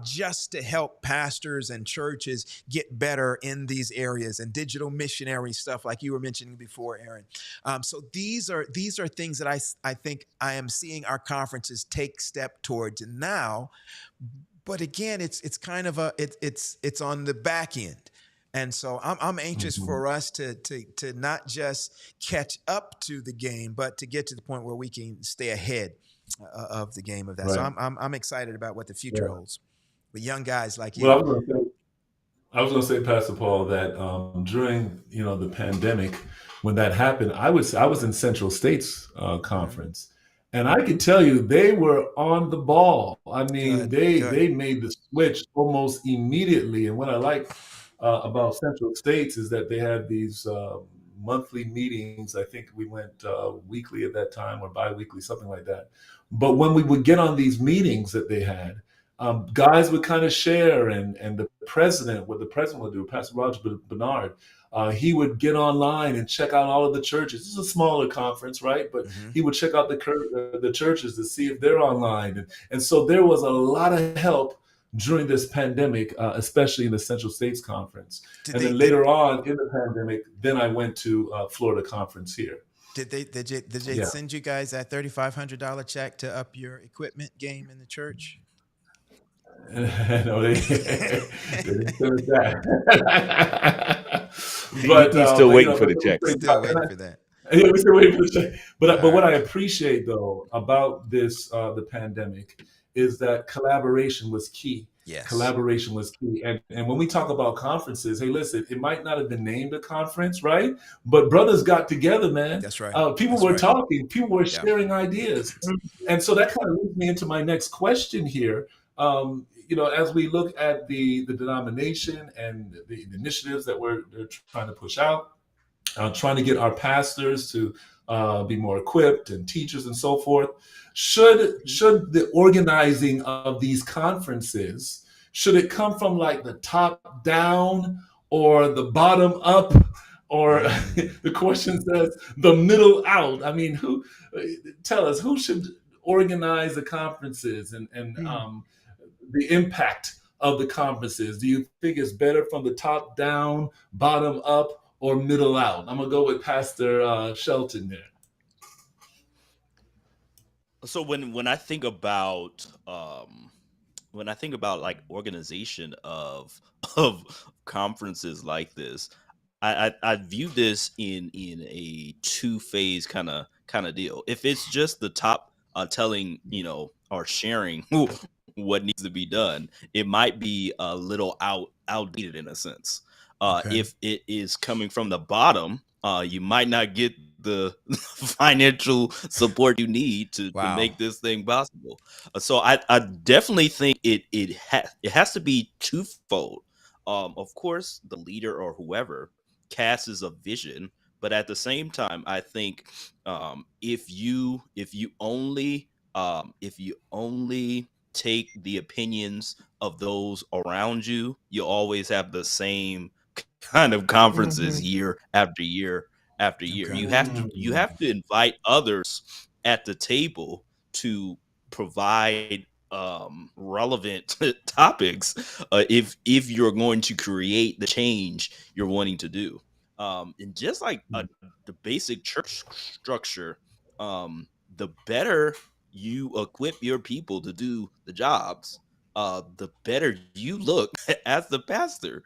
just to help pastors and churches get better in these areas, and digital missionary stuff like you were mentioning before, Aaron. So these are things that I think I am seeing our conferences take step towards now. But again, it's kind of it's on the back end. And so I'm anxious for us to not just catch up to the game, but to get to the point where we can stay ahead of the game of that. Right. So I'm excited about what the future holds with young guys like you. Well, I was going to say, Pastor Paul, that during the pandemic, when that happened, I was in Central States conference, and I can tell you they were on the ball. I mean, they made the switch almost immediately. And what I like about Central States is that they had these monthly meetings. I think we went weekly at that time, or bi-weekly, something like that. But when we would get on these meetings that they had, guys would kind of share, and what the president would do, Pastor Roger Bernard, he would get online and check out all of the churches. This is a smaller conference, right? But he would check out the churches to see if they're online. And so there was a lot of help during this pandemic, especially in the Central States Conference. Then later on in the pandemic, then I went to Florida Conference here. Did they send you guys that $3,500 check to up your equipment game in the church? No, they didn't send that. But he's still waiting for the check. Still waiting for that. Yeah, we're still waiting for the check. But what I appreciate though about this the pandemic is that collaboration was key. Yes. Collaboration was key. And when we talk about conferences, hey, listen, it might not have been named a conference, right? But brothers got together, man. That's right. People were talking, people were sharing ideas. And so that kind of leads me into my next question here. As we look at the denomination and the initiatives that they're trying to push out, trying to get our pastors to be more equipped, and teachers and so forth, should the organizing of these conferences, should it come from like the top down or the bottom up, or the question says the middle out? I mean, tell us, who should organize the conferences and the impact of the conferences? Do you think it's better from the top down, bottom up, or middle out? I'm gonna go with Pastor Shelton there. So when I think about like organization of conferences like this, I view this in a two-phase kind of deal. If it's just the top telling, or sharing what needs to be done, it might be a little outdated in a sense. If it is coming from the bottom, you might not get the financial support you need to Wow. make this thing possible. So I definitely think it has to be twofold. Of course, the leader or whoever casts a vision, but at the same time, I think if you only take the opinions of those around you, you always have the same kind of conferences year after year after year. Okay. You have to invite others at the table to provide relevant topics if you're going to create the change you're wanting to do. And just like the basic church structure, the better you equip your people to do the jobs, the better you look as the pastor.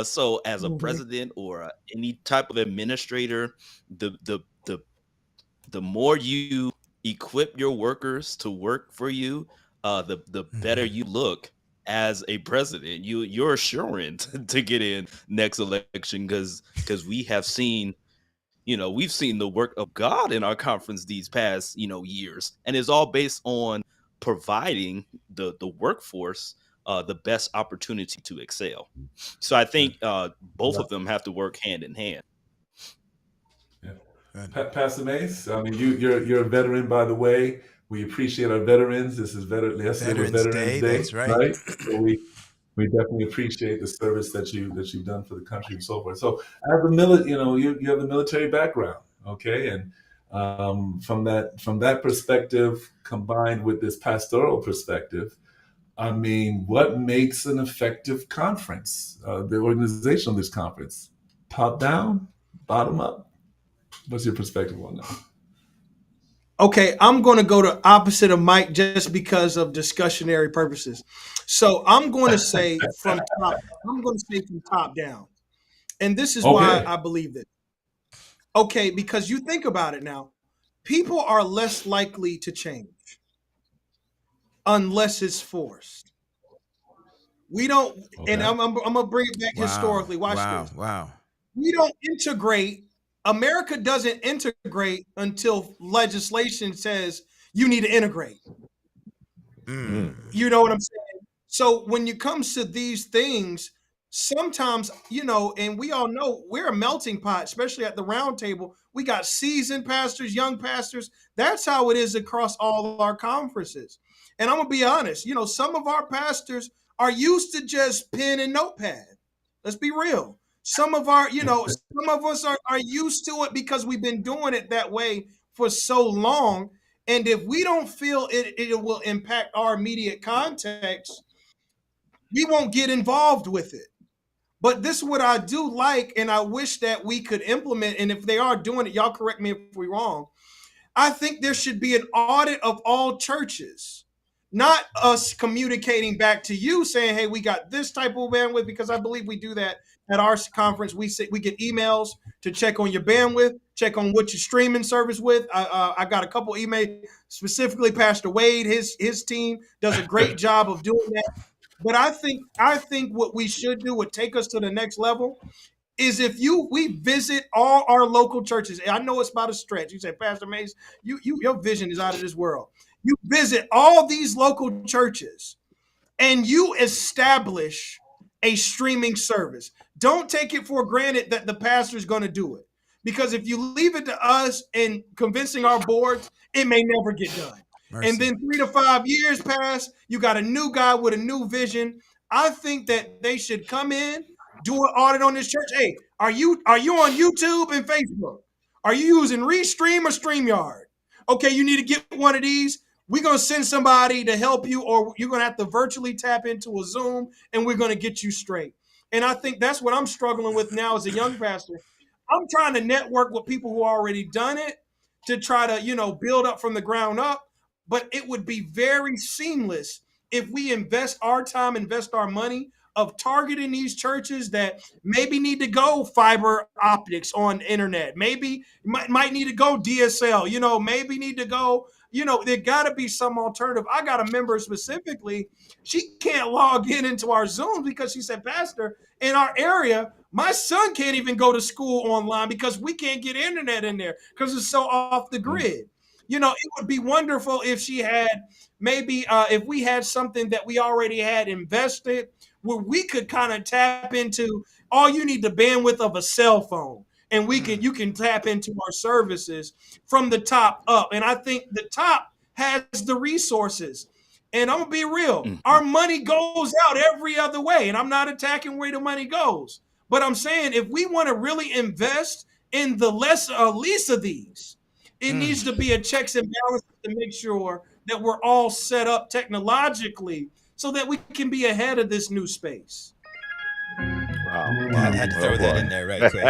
So as a president or any type of administrator, the more you equip your workers to work for you, the better you look as a president. You're assuring to get in next election because we have seen, we've seen the work of God in our conference these past, years, and it's all based on providing the workforce the best opportunity to excel. So I think both of them have to work hand in hand. Yeah. Pastor Mace, I mean, you're a veteran, by the way. We appreciate our veterans. This is yesterday was Veterans Day, That's right. So we definitely appreciate the service that you've done for the country and so forth. So as a you have the military background, okay, and from that perspective, combined with this pastoral perspective, I mean, what makes an effective conference? The organization of this conference, top down, bottom up. What's your perspective on that? Okay, I'm going to go to opposite of Mike just because of discussionary purposes. So I'm going to say from top down. And this is why I believe it. Okay, because you think about it now, people are less likely to change unless it's forced. We don't, and I'm going to bring it back historically. Watch this. Wow. We don't integrate. America doesn't integrate until legislation says you need to integrate. You know what I'm saying? So when it comes to these things, sometimes, and we all know we're a melting pot, especially at the round table. We got seasoned pastors, young pastors. That's how it is across all of our conferences. And I'm going to be honest, some of our pastors are used to just pen and notepad. Let's be real. Some of us are used to it because we've been doing it that way for so long. And if we don't feel it will impact our immediate context, we won't get involved with it. But this is what I do like, and I wish that we could implement. And if they are doing it, y'all correct me if we're wrong. I think there should be an audit of all churches, not us communicating back to you saying, hey, we got this type of bandwidth, because I believe we do that at our conference. We get emails to check on your bandwidth, check on what you're streaming service with. I got a couple emails, specifically Pastor Wade, his team does a great job of doing that. But I think what we should do would take us to the next level is if we visit all our local churches. I know it's about a stretch. You say, Pastor Mace, your vision is out of this world. You visit all these local churches and you establish a streaming service. Don't take it for granted that the pastor is going to do it, because if you leave it to us and convincing our boards, it may never get done. Mercy. And then 3 to 5 years pass, you got a new guy with a new vision. I think that they should come in, do an audit on this church. Hey, are you on YouTube and Facebook? Are you using Restream or StreamYard? Okay, you need to get one of these. We're going to send somebody to help you, or you're going to have to virtually tap into a Zoom, and we're going to get you straight. And I think that's what I'm struggling with now as a young pastor. I'm trying to network with people who already done it to try to, build up from the ground up. But it would be very seamless if we invest our time, invest our money of targeting these churches that maybe need to go fiber optics on the internet, maybe might need to go DSL, maybe need to go, there got to be some alternative. I got a member specifically, she can't log into our Zoom because she said, Pastor, in our area, my son can't even go to school online because we can't get internet in there because it's so off the grid. It would be wonderful if she had maybe if we had something that we already had invested where we could kind of tap into. All you need the bandwidth of a cell phone, and you can tap into our services from the top up. And I think the top has the resources. And I'm gonna be real, our money goes out every other way. And I'm not attacking where the money goes, but I'm saying if we want to really invest in the least of these, it needs to be a checks and balances to make sure that we're all set up technologically so that we can be ahead of this new space. Wow. I had to throw that in there right quick.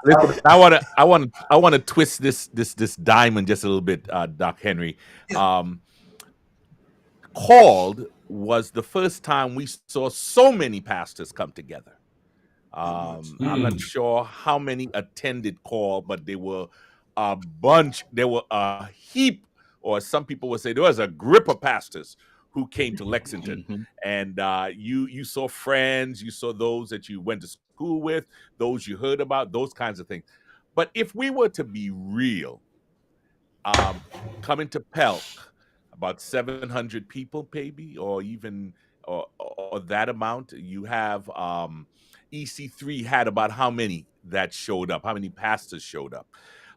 Listen, I want to twist this diamond just a little bit, Doc Henry. Called was the first time we saw so many pastors come together. I'm not sure how many attended call, but there were a bunch. There were a heap, or some people would say there was a grip of pastors who came to Lexington. And you saw friends, you saw those that you went to school with, those you heard about, those kinds of things. But if we were to be real, coming to Pelk, about 700 people maybe, or even or that amount. You have EC3 had about how many that showed up, how many pastors showed up.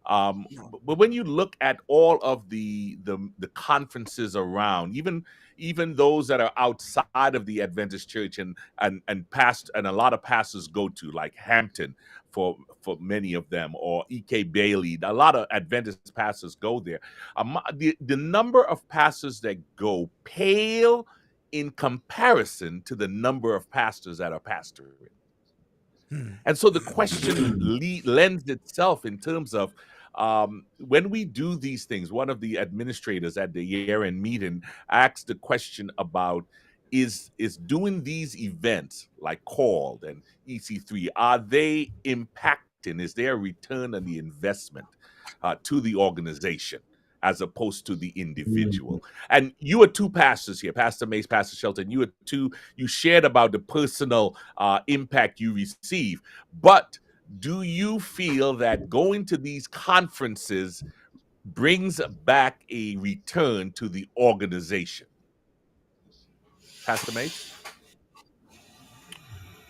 But when you look at all of the conferences around, even those that are outside of the Adventist church and a lot of pastors go to, like Hampton for many of them, or E.K. Bailey, a lot of Adventist pastors go there. The number of pastors that go pale in comparison to the number of pastors that are pastoring. And so the question lends itself in terms of when we do these things. One of the administrators at the year-end meeting asked the question about is doing these events like Called and EC3, are they impacting? Is there a return on the investment to the organization as opposed to the individual? And you are two pastors here, Pastor Mace, Pastor Shelton. You shared about the personal impact you receive. But do you feel that going to these conferences brings back a return to the organization? Pastor Mace?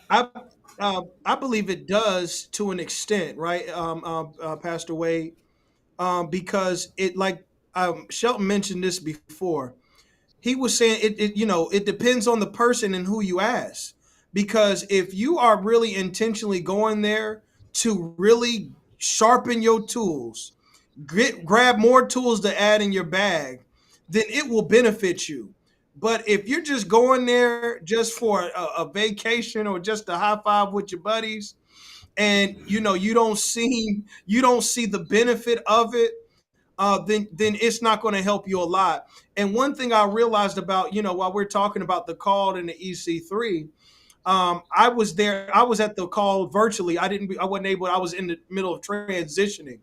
I believe it does to an extent, right, Pastor Wade, because it, like Shelton mentioned this before. He was saying it depends on the person and who you ask. Because if you are really intentionally going there to really sharpen your tools, grab more tools to add in your bag, then it will benefit you. But if you're just going there just for a vacation or just a high five with your buddies, and you don't see the benefit of it, then it's not going to help you a lot. And one thing I realized about, while we're talking about the Called and the EC3, I was there. I was at the call virtually. I wasn't able. I was in the middle of transitioning,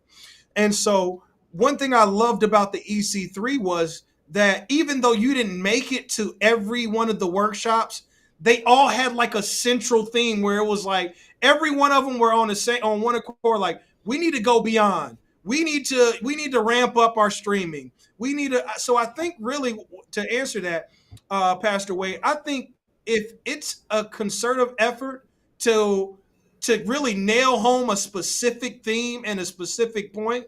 and so one thing I loved about the EC3 was that even though you didn't make it to every one of the workshops, they all had like a central theme where it was like every one of them were on one accord. Like, we need to go beyond. We need to ramp up our streaming. So I think really, to answer that, Pastor Wade, I think if it's a concerted effort to really nail home a specific theme and a specific point,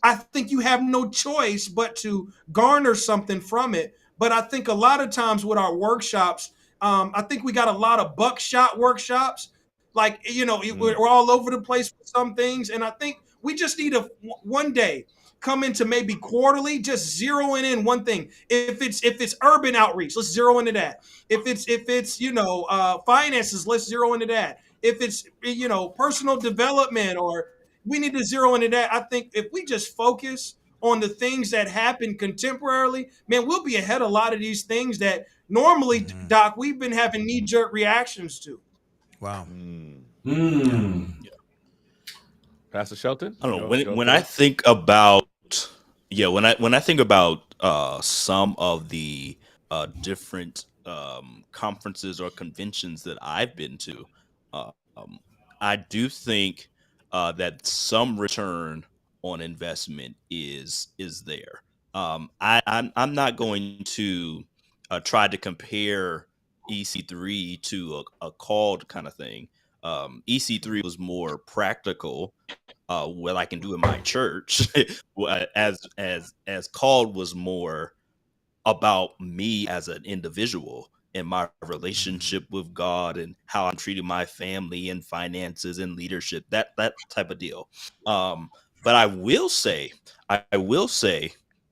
I think you have no choice but to garner something from it. But I think a lot of times with our workshops, I think we got a lot of buckshot workshops. Like, we're all over the place with some things. And I think we just need to one day come into maybe quarterly, just zeroing in one thing. If it's urban outreach, let's zero into that. If it's finances, let's zero into that. If it's personal development, or we need to zero into that. I think if we just focus on the things that happen contemporarily, man, we'll be ahead of a lot of these things that normally, Doc, we've been having knee-jerk reactions to. Wow. Pastor Shelton? I don't know. When I think about Yeah, when I think about some of the different conferences or conventions that I've been to, um, I do think that some return on investment is there. I'm not going to try to compare EC3 to a called kind of thing. EC3 was more practical, what I can do in my church. As called was more about me as an individual and my relationship with God and how I'm treating my family and finances and leadership, that type of deal. But I will say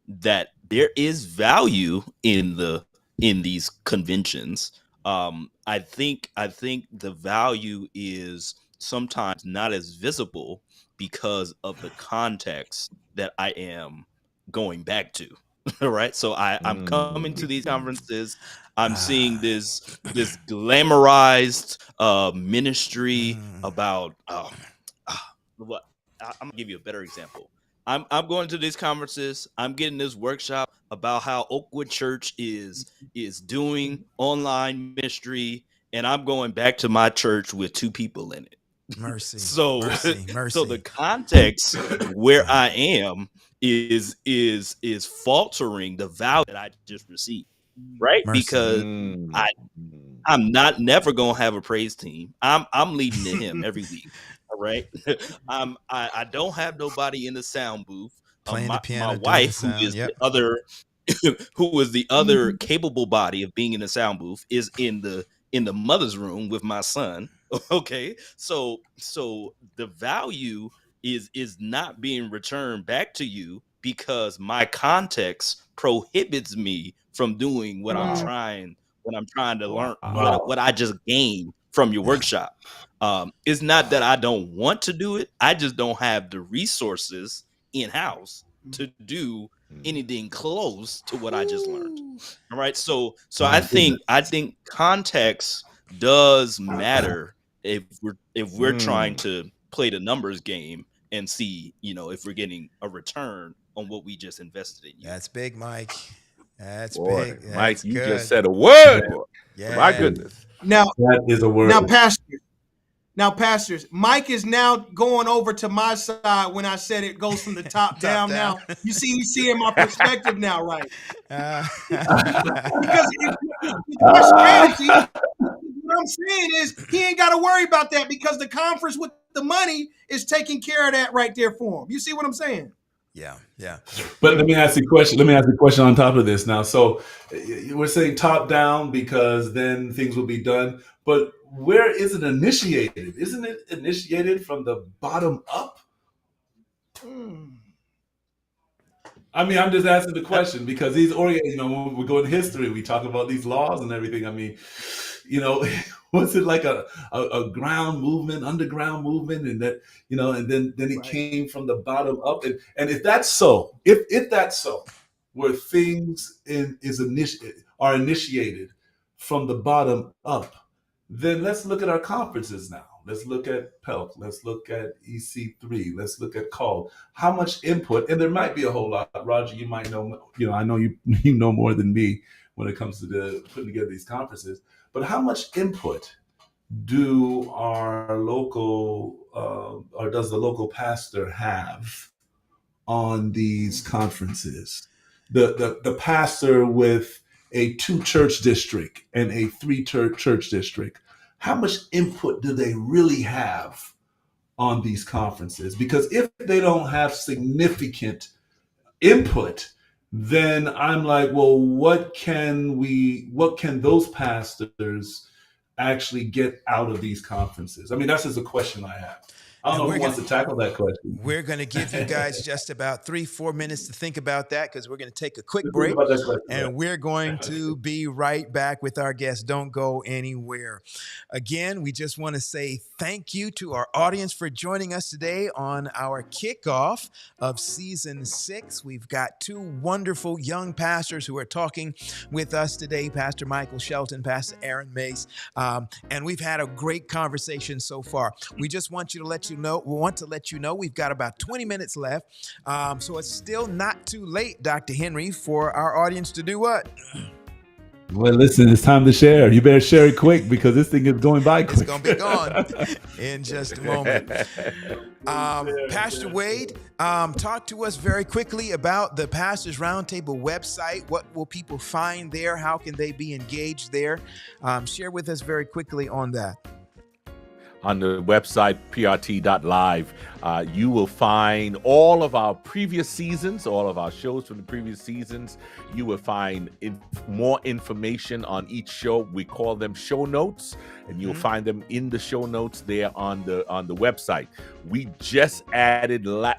that there is value in these conventions. I think the value is sometimes not as visible because of the context that I am going back to. Right, so I'm coming to these conferences. I'm seeing this glamorized ministry about what I'm gonna give you a better example. I'm going to these conferences. I'm getting this workshop about how Oakwood Church is doing online ministry, and I'm going back to my church with 2 people in it. Mercy, So mercy, so the mercy. context where I am is faltering the value that I just received, right? Mercy. Because I I'm not never gonna have a praise team. I'm leading the hymn every week. All right. I don't have nobody in the sound booth. Playing the My piano, doing the wife, who sound. is the Yep. other who is the other capable body of being in the sound booth, is in the mother's room with my son. Okay, so the value is not being returned back to you because my context prohibits me from doing Mm. what I'm trying to learn, Wow. what I just gained from your workshop. It's not that I don't want to do it. I just don't have the resources in house to do anything close to what I just learned. Ooh. All right. So My goodness. I think context does matter if we're trying to play the numbers game and see, if we're getting a return on what we just invested in you. That's big, Mike. That's Boy, big. Mike, That's you just good. said a word, Man, boy. My Yeah. goodness. Now, that is a word. pastors, Mike is now going over to my side when I said it goes from the top Top down. down. Now he's seeing my perspective now, right? Uh, Because my strategy, what I'm saying is he ain't got to worry about that because the conference with the money is taking care of that right there for him. You see what I'm saying? yeah. Yeah. But let me ask you a question. Let me ask you a question on top of this now. So we're saying top down because then things will be done. But where is it initiated? Isn't it initiated from the bottom up? Mm. I mean, I'm just asking the question because when we go in history, we talk about these laws and everything. I mean, was it like a ground movement, underground movement, and that, and then it Right. came from the bottom up. And if that's so, if that's so, where things are initiated from the bottom up, then let's look at our conferences now. Let's look at PELC. Let's look at EC3. Let's look at CALL. How much input? And there might be a whole lot. Roger, you might know. I know you you know more than me when it comes to putting together these conferences. But how much input do our local or does the local pastor have on these conferences? The pastor with a 2 church district and a 3 church district, how much input do they really have on these conferences? Because if they don't have significant input, then I'm like, well, what can those pastors actually get out of these conferences? I mean, that's just a question I have. I don't And know who wants to tackle that question. we're gonna give you guys just about 3-4 minutes to think about that because we're gonna take a quick Think break about that question. and we're going to be right back with our guests. Don't go anywhere. Again, we just want to say thank you to our audience for joining us today on our kickoff of season 6. We've got 2 wonderful young pastors who are talking with us today, Pastor Michael Shelton, Pastor Aaron Mace, and we've had a great conversation so far. We just want you to let you to let you know we've got about 20 minutes left. So it's still not too late, Dr. Henry, for our audience to do what? Well, listen, it's time to share. You better share it quick because this thing is going by quick. It's going to be gone in just a moment. Pastor Wade, talk to us very quickly about the Pastors Roundtable website. What will people find there? How can they be engaged there? Share with us very quickly on that. On the website, prt.live, you will find all of our previous seasons, all of our shows from the previous seasons. You will find more information on each show. We call them show notes, and you'll find them in the show notes there on the website. We just added on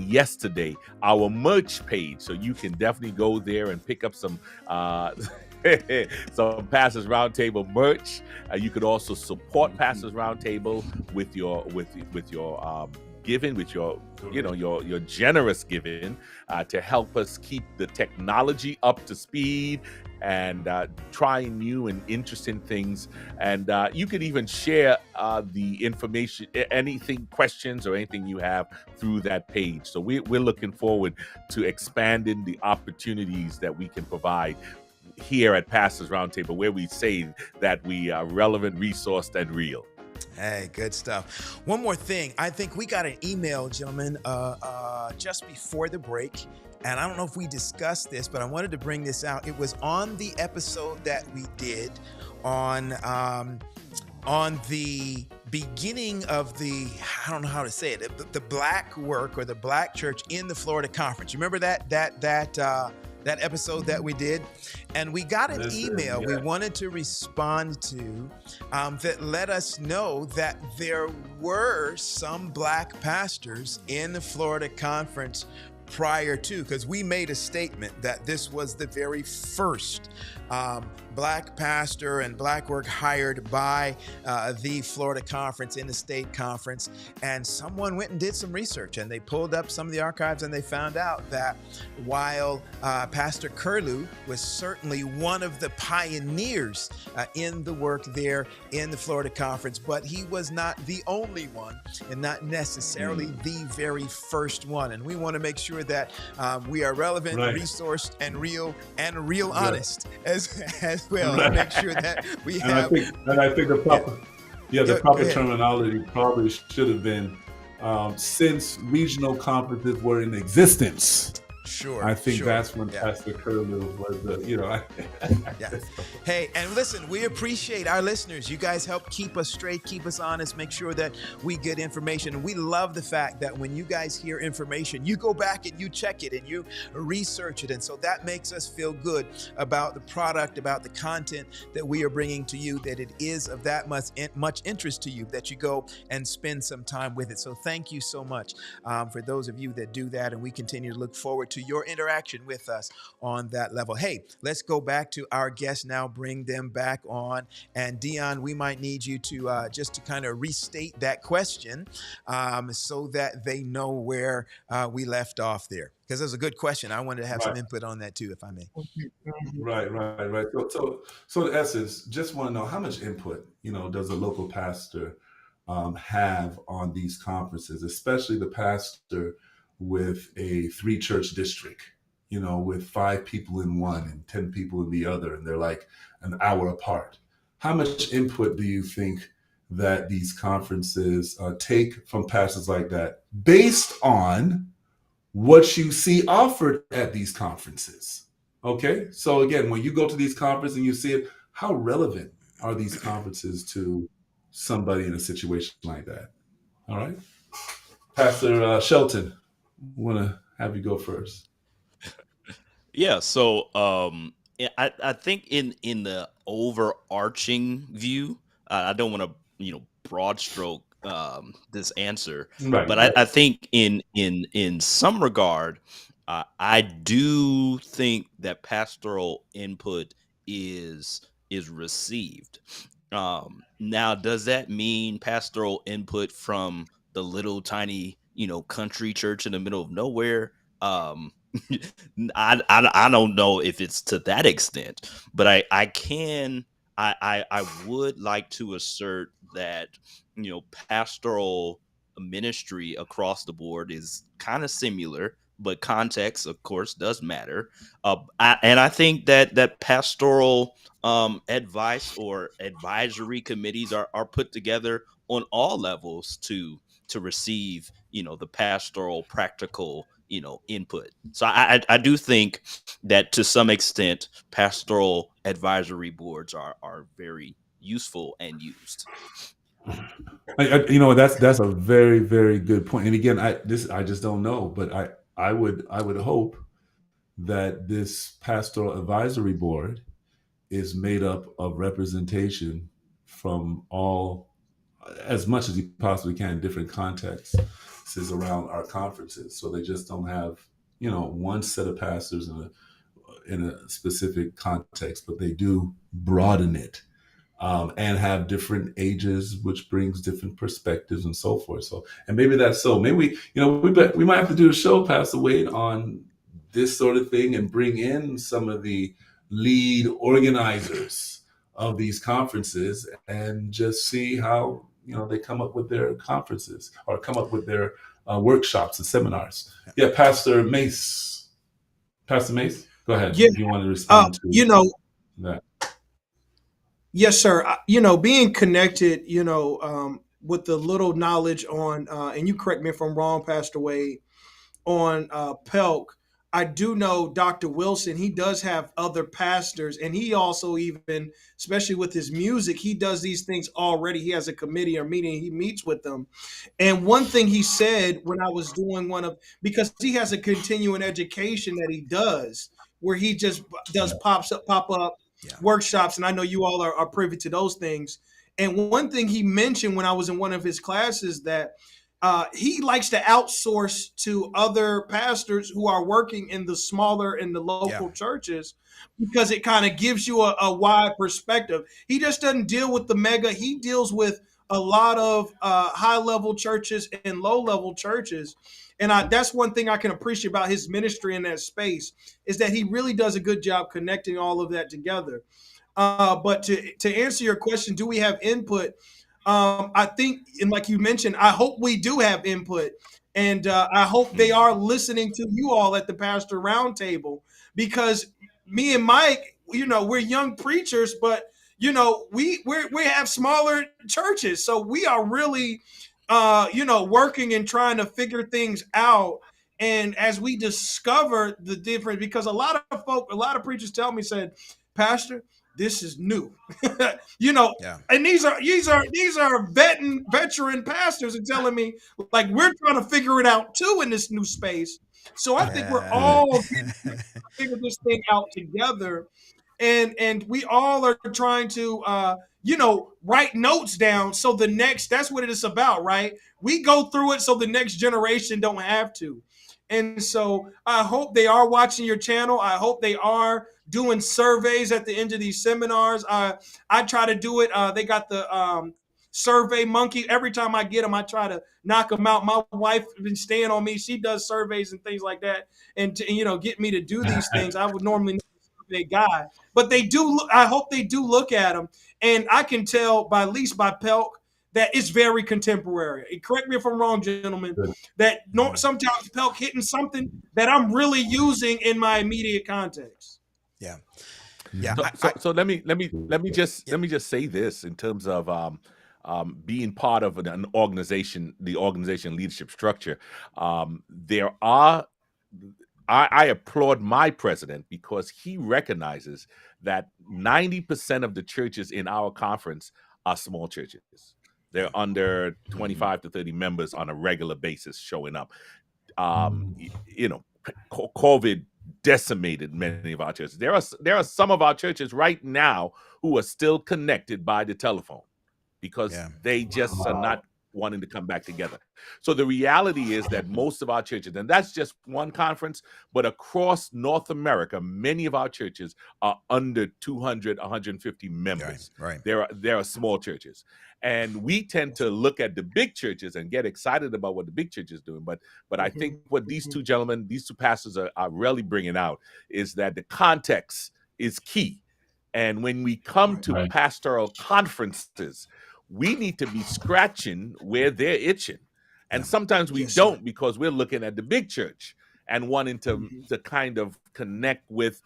yesterday our merch page, so you can definitely go there and pick up some Pastors Roundtable merch. You could also support Pastors Roundtable with your giving, with your your generous giving to help us keep the technology up to speed and trying new and interesting things. And you could even share the information, anything, questions or anything you have through that page. So we're looking forward to expanding the opportunities that we can provide here at Pastors Roundtable, where we say that we are relevant, resourced, and real. Hey, good stuff. One more thing. I think we got an email, gentlemen, just before the break. And I don't know if we discussed this, but I wanted to bring this out. It was on the episode that we did on the beginning of I don't know how to say it, the black work or the black church in the Florida Conference. You remember that episode that we did? And we got an email we wanted to respond to that let us know that there were some black pastors in the Florida Conference prior to, because we made a statement that this was the very first black pastor and black work hired by the Florida Conference in the state conference. And someone went and did some research, and they pulled up some of the archives, and they found out that while Pastor Curlew was certainly one of the pioneers in the work there in the Florida Conference, but he was not the only one and not necessarily the very first one. And we want to make sure that we are relevant, resourced, and real honest as well. Right. Make sure that we and have. I think the proper terminology probably should have been since regional conferences were in existence. Sure. I think that's when Pastor Curlew was yeah. Hey, and listen, we appreciate our listeners. You guys help keep us straight, keep us honest, make sure that we get information. And we love the fact that when you guys hear information, you go back and you check it and you research it. And so that makes us feel good about the product, about the content that we are bringing to you, that it is of that much interest to you, that you go and spend some time with it. So thank you so much for those of you that do that. And we continue to look forward to your interaction with us on that level. Hey, let's go back to our guests now, bring them back on. And Dion, we might need you to just to kind of restate that question so that they know where we left off there. Because it was a good question. I wanted to have some input on that too, if I may. Right. So in essence, just want to know how much input, does a local pastor have on these conferences, especially the pastor with a 3-church district, with 5 people in one and 10 people in the other, and they're like an hour apart. How much input do you think that these conferences take from pastors like that based on what you see offered at these conferences? Okay, so again, when you go to these conferences and you see it, how relevant are these conferences to somebody in a situation like that? All right, Pastor Shelton, want to have you go first. Yeah, so I think in the overarching view, I don't want to broad stroke this answer, but I think in some regard, I do think that pastoral input is received. Now, does that mean pastoral input from the little tiny country church in the middle of nowhere? I don't know if it's to that extent, but I would like to assert that, pastoral ministry across the board is kind of similar, but context, of course, does matter. And I think that pastoral advice or advisory committees are put together on all levels to receive, the pastoral practical, input. So I do think that to some extent pastoral advisory boards are very useful and used. That's a very, very good point. And again, I just don't know, but I would hope that this pastoral advisory board is made up of representation from all, as much as you possibly can, different contexts around our conferences, so they just don't have one set of pastors in a specific context, but they do broaden it, and have different ages, which brings different perspectives and so forth. So, and maybe that's so. Maybe we might have to do a show, Pastor Wade, on this sort of thing, and bring in some of the lead organizers of these conferences and just see how they come up with their conferences or come up with their workshops and seminars. Yeah, Pastor Mace, go ahead. Yeah. If you want to respond to that. Yes, sir. Being connected, with the little knowledge on, and you correct me if I'm wrong, Pastor Wade, on Pelk, I do know Dr. Wilson. He does have other pastors, and he also, even, especially with his music, he does these things already. He has a committee or meeting, he meets with them. And one thing he said when I was doing because he has a continuing education that he does, where he just does pop up workshops, and I know you all are privy to those things. And one thing he mentioned when I was in one of his classes, that he likes to outsource to other pastors who are working in the smaller and the local churches, because it kind of gives you a wide perspective. He just doesn't deal with the mega. He deals with a lot of high-level churches and low-level churches. And that's one thing I can appreciate about his ministry in that space, is that he really does a good job connecting all of that together. But to answer your question, do we have input? I think, and like you mentioned, I hope we do have input, and I hope they are listening to you all at the Pastor Roundtable, because me and Mike, we're young preachers, but we have smaller churches, so we are really working and trying to figure things out. And as we discover the difference, because a lot of preachers tell me, said, Pastor, this is new, and these are veteran pastors are telling me, like, we're trying to figure it out too in this new space. So I think we're all figure this thing out together, and we all are trying to write notes down, so that's what it is about, right? We go through it so the next generation don't have to. And so I hope they are watching your channel. I hope they are doing surveys at the end of these seminars. I try to do it. They got the Survey Monkey. Every time I get them, I try to knock them out. My wife has been staying on me. She does surveys and things like that, and to, get me to do these things. I would normally not be a survey guy, but they do. I hope they do look at them, and I can tell at least by Pelk that it's very contemporary. Correct me if I'm wrong, gentlemen, that sometimes Pelk hitting something that I'm really using in my immediate context. Yeah. So let me just say this in terms of being part of an organization, the organization leadership structure. I applaud my president, because he recognizes that 90% of the churches in our conference are small churches. They're under 25 to 30 members on a regular basis showing up. COVID decimated many of our churches. There are some of our churches right now who are still connected by the telephone, because they just are not wanting to come back together. So the reality is that most of our churches, and that's just one conference, but across North America, many of our churches are under 200, 150 members. Right. There are small churches. And we tend to look at the big churches and get excited about what the big church is doing. But I think what these two pastors are really bringing out is that the context is key. And when we come to pastoral conferences, we need to be scratching where they're itching. And sometimes we Yes, sir. don't, because we're looking at the big church and wanting to kind of connect with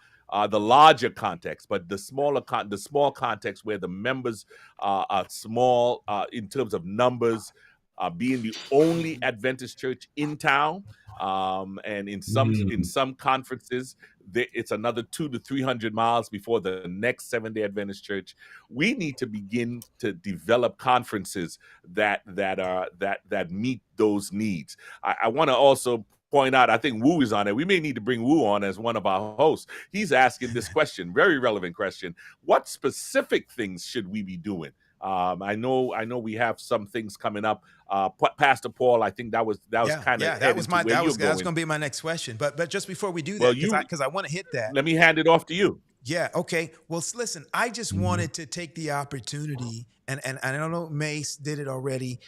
the larger context, but the small context where the members are small in terms of numbers, being the only Adventist church in town, and in some conferences, it's another 200 to 300 miles before the next Seventh-day Adventist church. We need to begin to develop conferences that meet those needs. I want to also point out, I think Wu is on it. We may need to bring Wu on as one of our hosts. He's asking this question, very relevant question. What specific things should we be doing? I know we have some things coming up. Pastor Paul, I think that was kind of that was going to be my next question. But just before we do that, because I want to hit that. Let me hand it off to you. Yeah. Okay. Well, listen, I just wanted to take the opportunity, and I don't know if Mace did it already,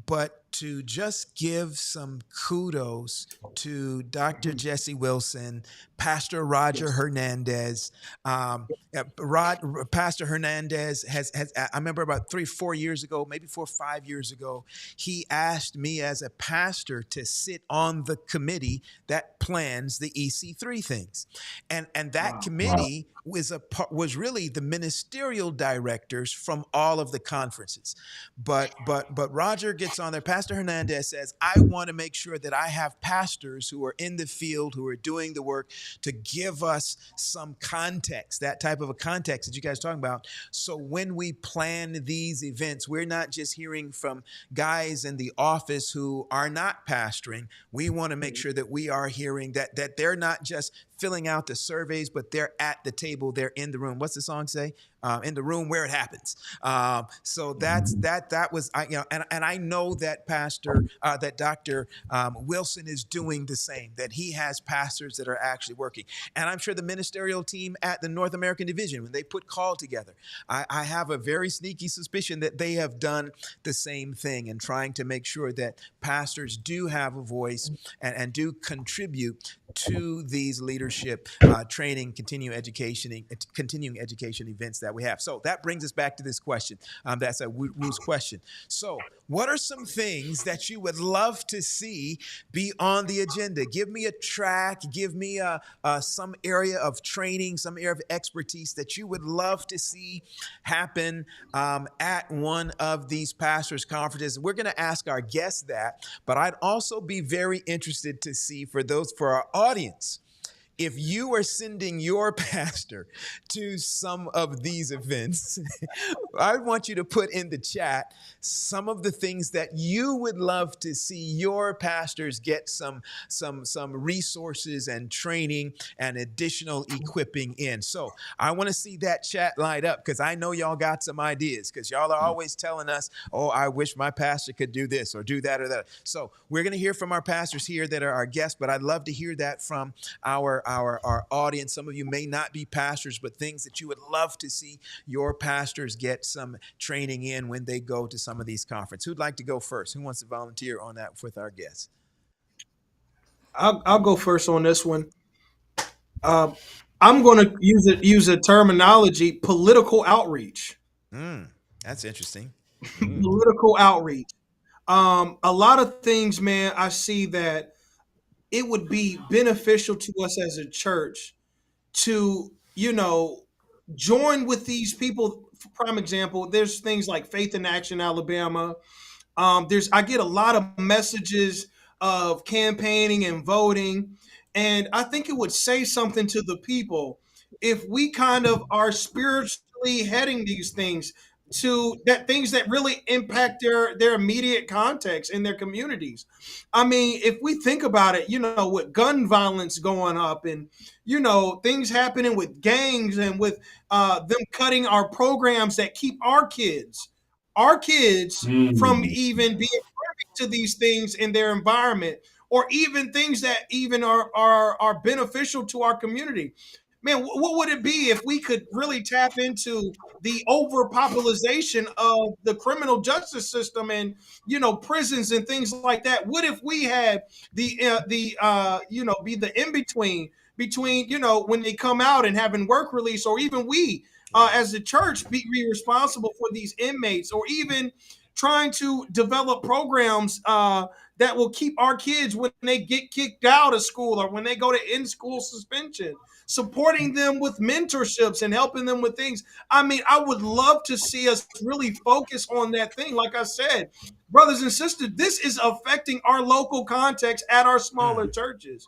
but to just give some kudos to Dr. Jesse Wilson, Pastor Roger Hernandez. Pastor Hernandez has, I remember about 3-4 years ago, maybe 4 or 5 years ago, he asked me as a pastor to sit on the committee that plans the EC3 things. And that committee was really the ministerial directors from all of the conferences. But Roger gets on there. Pastor Hernandez says, I want to make sure that I have pastors who are in the field, who are doing the work, to give us some context, that type of a context that you guys are talking about. So when we plan these events, we're not just hearing from guys in the office who are not pastoring. We want to make sure that we are hearing that they're not just filling out the surveys, but they're at the table, they're in the room. What's the song say? In the room where it happens. So that was, and I know that that Dr. Wilson is doing the same, that he has pastors that are actually working. And I'm sure the ministerial team at the North American Division, when they put call together, I have a very sneaky suspicion that they have done the same thing in trying to make sure that pastors do have a voice and do contribute to these leadership training, continuing education events that we have. So that brings us back to this question. That's a Wu's question. So what are some things that you would love to see be on the agenda? Give me a track, give me some area of training, some area of expertise that you would love to see happen at one of these pastors' conferences. We're going to ask our guests that, but I'd also be very interested to see for our audience, if you are sending your pastor to some of these events, I want you to put in the chat some of the things that you would love to see your pastors get some resources and training and additional equipping in. So I want to see that chat light up, because I know y'all got some ideas, because y'all are always telling us, oh, I wish my pastor could do this or do that or that. So we're going to hear from our pastors here that are our guests, but I'd love to hear that from our audience. Some of you may not be pastors, but things that you would love to see your pastors get some training in when they go to some of these conferences. Who'd like to go first? Who wants to volunteer on that with our guests? I'll go first on this one. I'm going to use a terminology: political outreach. That's interesting. Political outreach. A lot of things, man. I see that it would be beneficial to us as a church to, join with these people. For prime example, there's things like Faith in Action Alabama. I get a lot of messages of campaigning and voting, and I think it would say something to the people if we kind of are spiritually heading these things to things that really impact their immediate context in their communities. I mean, if we think about it, with gun violence going up and, things happening with gangs and with them cutting our programs that keep our kids from even being privy to these things in their environment, or even things that even are beneficial to our community. Man, what would it be if we could really tap into the overpopulation of the criminal justice system and, prisons and things like that? What if we had be the in between, when they come out and having work release, or even we as a church be responsible for these inmates, or even trying to develop programs that will keep our kids when they get kicked out of school or when they go to in-school suspension, supporting them with mentorships and helping them with things. I mean, I would love to see us really focus on that thing. Like I said, brothers and sisters, this is affecting our local context at our smaller churches.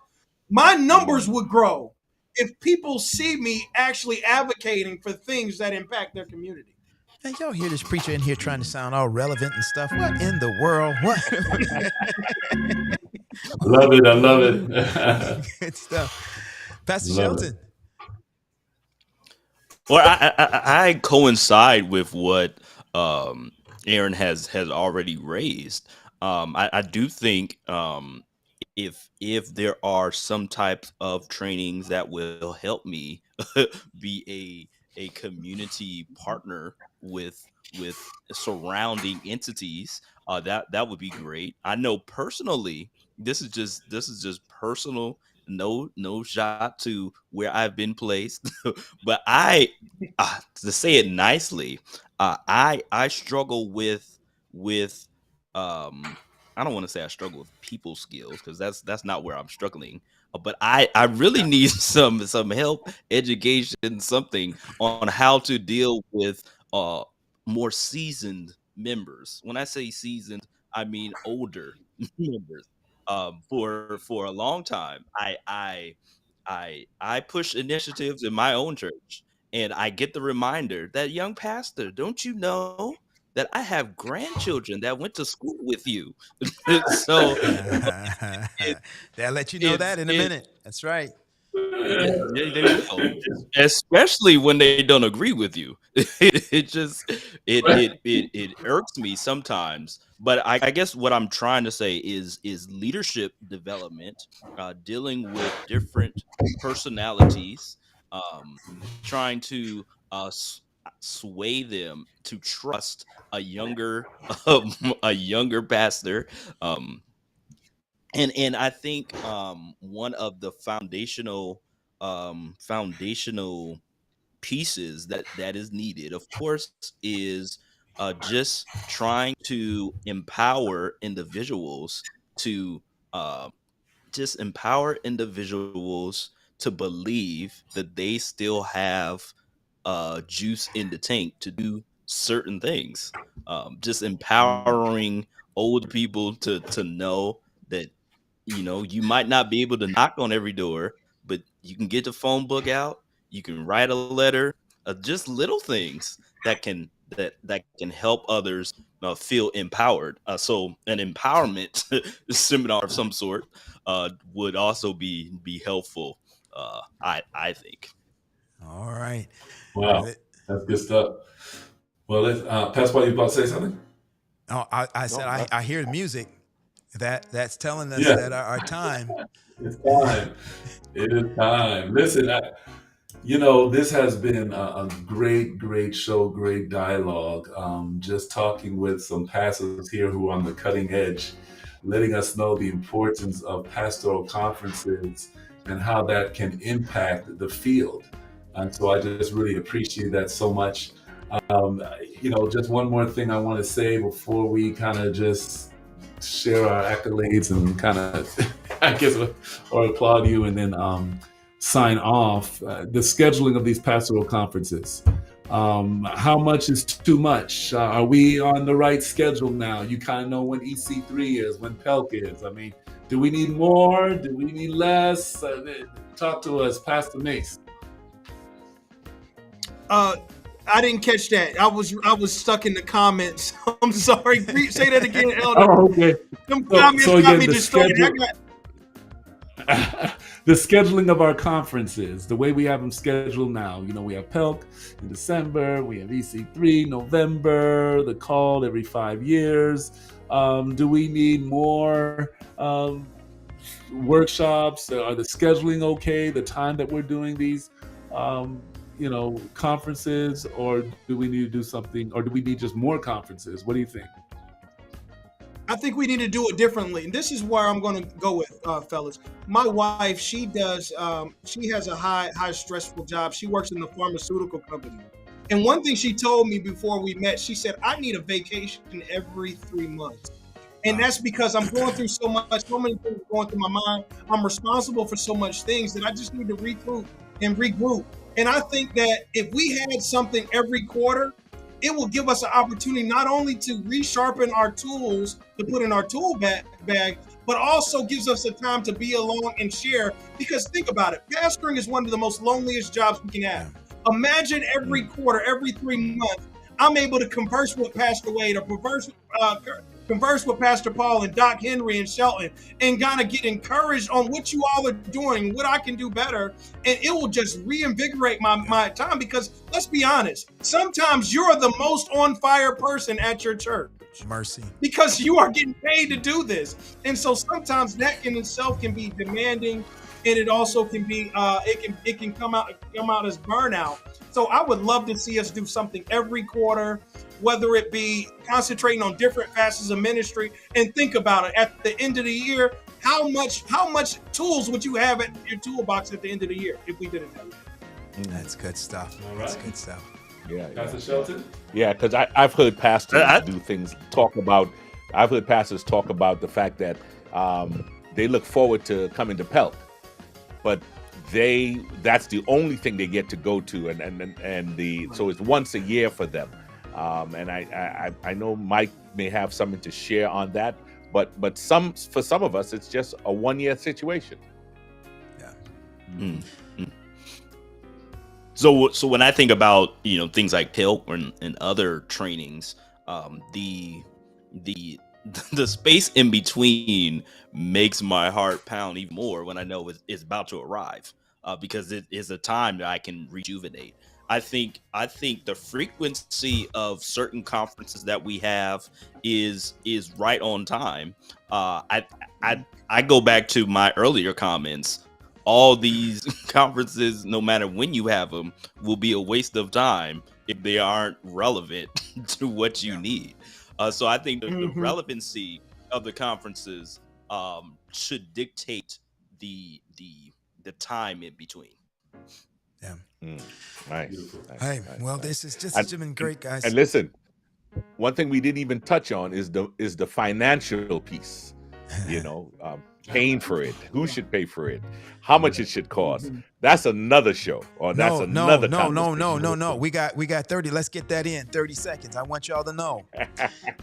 My numbers would grow if people see me actually advocating for things that impact their community. And y'all hear this preacher in here trying to sound all relevant and stuff. What in the world? What? Love it. I love it. Good stuff. Pastor Love Shelton. Well, I coincide with what Aaron has already raised. I do think if there are some types of trainings that will help me be a community partner with surrounding entities, that would be great. I know personally, this is just personal. No shot to where I've been placed, but to say it nicely, I struggle with I don't want to say I struggle with people skills, because that's not where I'm struggling. But I really need some help, education, something on how to deal with more seasoned members. When I say seasoned, I mean older members. For a long time, I push initiatives in my own church, and I get the reminder that, young pastor, don't you know that I have grandchildren that went to school with you? So They'll let you know that in a minute. That's right. they will, especially when they don't agree with you. It irks me sometimes. But I guess what I'm trying to say is leadership development, dealing with different personalities, trying to sway them to trust a younger a younger pastor. And I think one of the foundational pieces that is needed, of course, is just trying to empower individuals to believe that they still have juice in the tank to do certain things. Just empowering old people to know that, you might not be able to knock on every door, but you can get the phone book out, you can write a letter, just little things that can help others feel empowered. So an empowerment seminar of some sort would also be helpful. I think. All right. Wow, that's good stuff. Well, let's, Pastor, you about to say something? Oh, I said I hear the music that's telling us Yeah. that our time. It's time. It is time. Listen, this has been a great show, great dialogue. Just talking with some pastors here who are on the cutting edge, letting us know the importance of pastoral conferences and how that can impact the field. And so I just really appreciate that so much. Just one more thing I want to say before we kind of just share our accolades and kind of, I guess, or applaud you and then sign off. The scheduling of these pastoral conferences. How much is too much? Are we on the right schedule now? You kind of know when EC3 is, when PELC is. I mean, do we need more? Do we need less? Talk to us, Pastor Mace. I didn't catch that. I was stuck in the comments. I'm sorry. Say that again, Elder. Oh, okay. Them comments got me distorted. The scheduling of our conferences, the way we have them scheduled now. We have PELC in December, we have EC3 November, the call every 5 years. Do we need more workshops? Are the scheduling okay? The time that we're doing these conferences, or do we need to do something, or do we need just more conferences? What do you think? I think we need to do it differently. And this is where I'm going to go with, fellas. My wife, she has a high stressful job. She works in the pharmaceutical company. And one thing she told me before we met, she said, I need a vacation every 3 months. And that's because I'm going through so many things going through my mind. I'm responsible for so much things that I just need to regroup and regroup. And I think that if we had something every quarter, it will give us an opportunity not only to resharpen our tools to put in our tool bag, but also gives us a time to be along and share. Because think about it, pastoring is one of the most loneliest jobs we can have. Imagine every quarter, every 3 months, I'm able to converse with Pastor Wade or converse with Pastor Paul and Doc Henry and Shelton and kind of get encouraged on what you all are doing, what I can do better. And it will just reinvigorate my time, because let's be honest, sometimes you're the most on fire person at your church. Mercy. Because you are getting paid to do this. And so sometimes that in itself can be demanding, and it also can be it can come out as burnout. So I would love to see us do something every quarter, whether it be concentrating on different facets of ministry. And think about it, at the end of the year, how much tools would you have in your toolbox at the end of the year if we did it that way? That's good stuff. All right. That's good stuff. Yeah, Pastor Shelton? Yeah, because I've heard pastors I've heard pastors talk about the fact that they look forward to coming to Pelt, but that's the only thing they get to go to, so it's once a year for them. And I know Mike may have something to share on that, but for some of us, it's just a 1-year situation. Yeah. Mm-hmm. So when I think about things like PILT and other trainings, the space in between makes my heart pound even more when I know it's about to arrive, because it is a time that I can rejuvenate. I think the frequency of certain conferences that we have is right on time. I go back to my earlier comments. All these conferences, no matter when you have them, will be a waste of time if they aren't relevant to what you need. So I think the relevancy of the conferences should dictate the time in between. Yeah. Nice. Hey, well, this has been great, guys. And listen, one thing we didn't even touch on is the financial piece. Paying for it. Who should pay for it? How much it should cost? That's another show. Or that's another conversation. No. We got 30. Let's get that in 30 seconds. I want y'all to know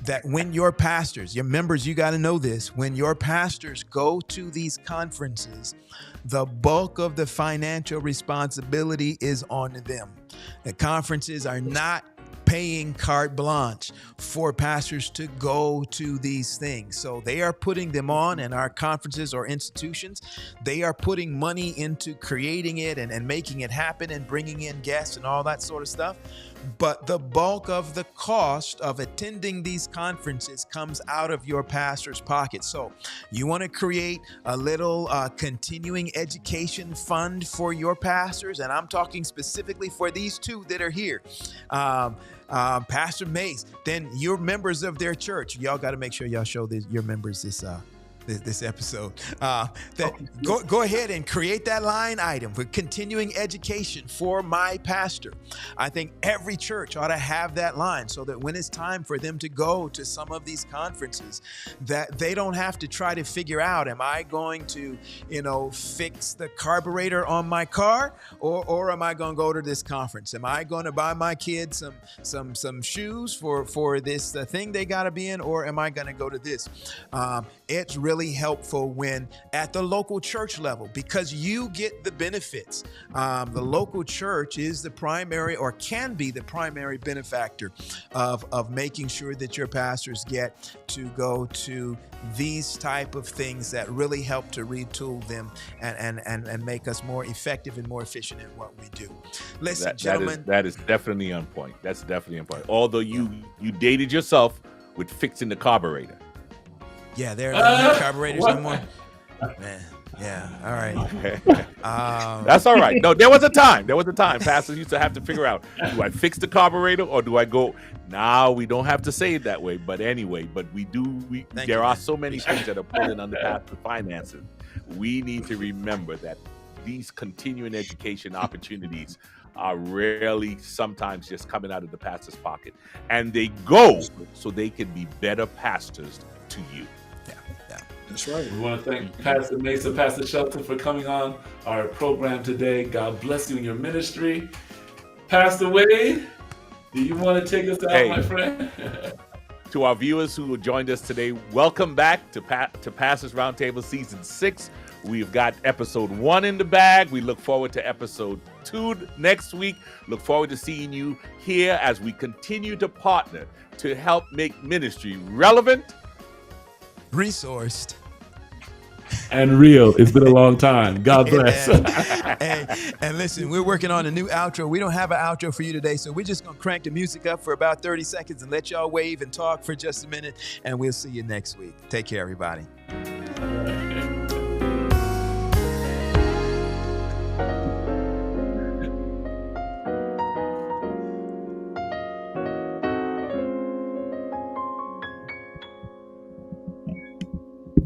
that when your pastors, your members, you got to know this. When your pastors go to these conferences, the bulk of the financial responsibility is on them. The conferences are not paying carte blanche for pastors to go to these things. So they are putting them on, and our conferences or institutions, they are putting money into creating it and making it happen and bringing in guests and all that sort of stuff. But the bulk of the cost of attending these conferences comes out of your pastor's pocket. So you want to create a little continuing education fund for your pastors. And I'm talking specifically for these two that are here. Pastor Mace, then you're members of their church. Y'all got to make sure y'all show your members this episode. Go ahead and create that line item for continuing education for my pastor. I think every church ought to have that line so that when it's time for them to go to some of these conferences, that they don't have to try to figure out, am I going to, fix the carburetor on my car, or am I going to go to this conference? Am I going to buy my kids some shoes for this thing they got to be in, or am I going to go to this? It's really helpful when at the local church level, because you get the benefits. The local church is the primary, or can be the primary benefactor of making sure that your pastors get to go to these type of things that really help to retool them and make us more effective and more efficient in what we do. Listen, gentlemen. That is definitely on point. That's definitely on point. Although you dated yourself with fixing the carburetor. Yeah, there are no carburetors no more. Man, yeah, all right. That's all right. No, there was a time. Pastors used to have to figure out, do I fix the carburetor or do I go? Now we don't have to say it that way. But anyway, there are so many things that are pulling on the pastor finances. We need to remember that these continuing education opportunities are rarely sometimes just coming out of the pastor's pocket. And they go so they can be better pastors to you. Yeah. That's right. We want to thank Pastor Mace and Pastor Shelton for coming on our program today. God bless you in your ministry. Pastor Wade, do you want to take us out, my friend? To our viewers who joined us today, welcome back to Pastors Roundtable Season 6. We've got episode 1 in the bag. We look forward to episode 2 next week. Look forward to seeing you here as we continue to partner to help make ministry relevant, resourced, and real. It's been a long time. God bless. And listen, we're working on a new outro. We don't have an outro for you today, so we're just going to crank the music up for about 30 seconds and let y'all wave and talk for just a minute, and we'll see you next week. Take care, everybody.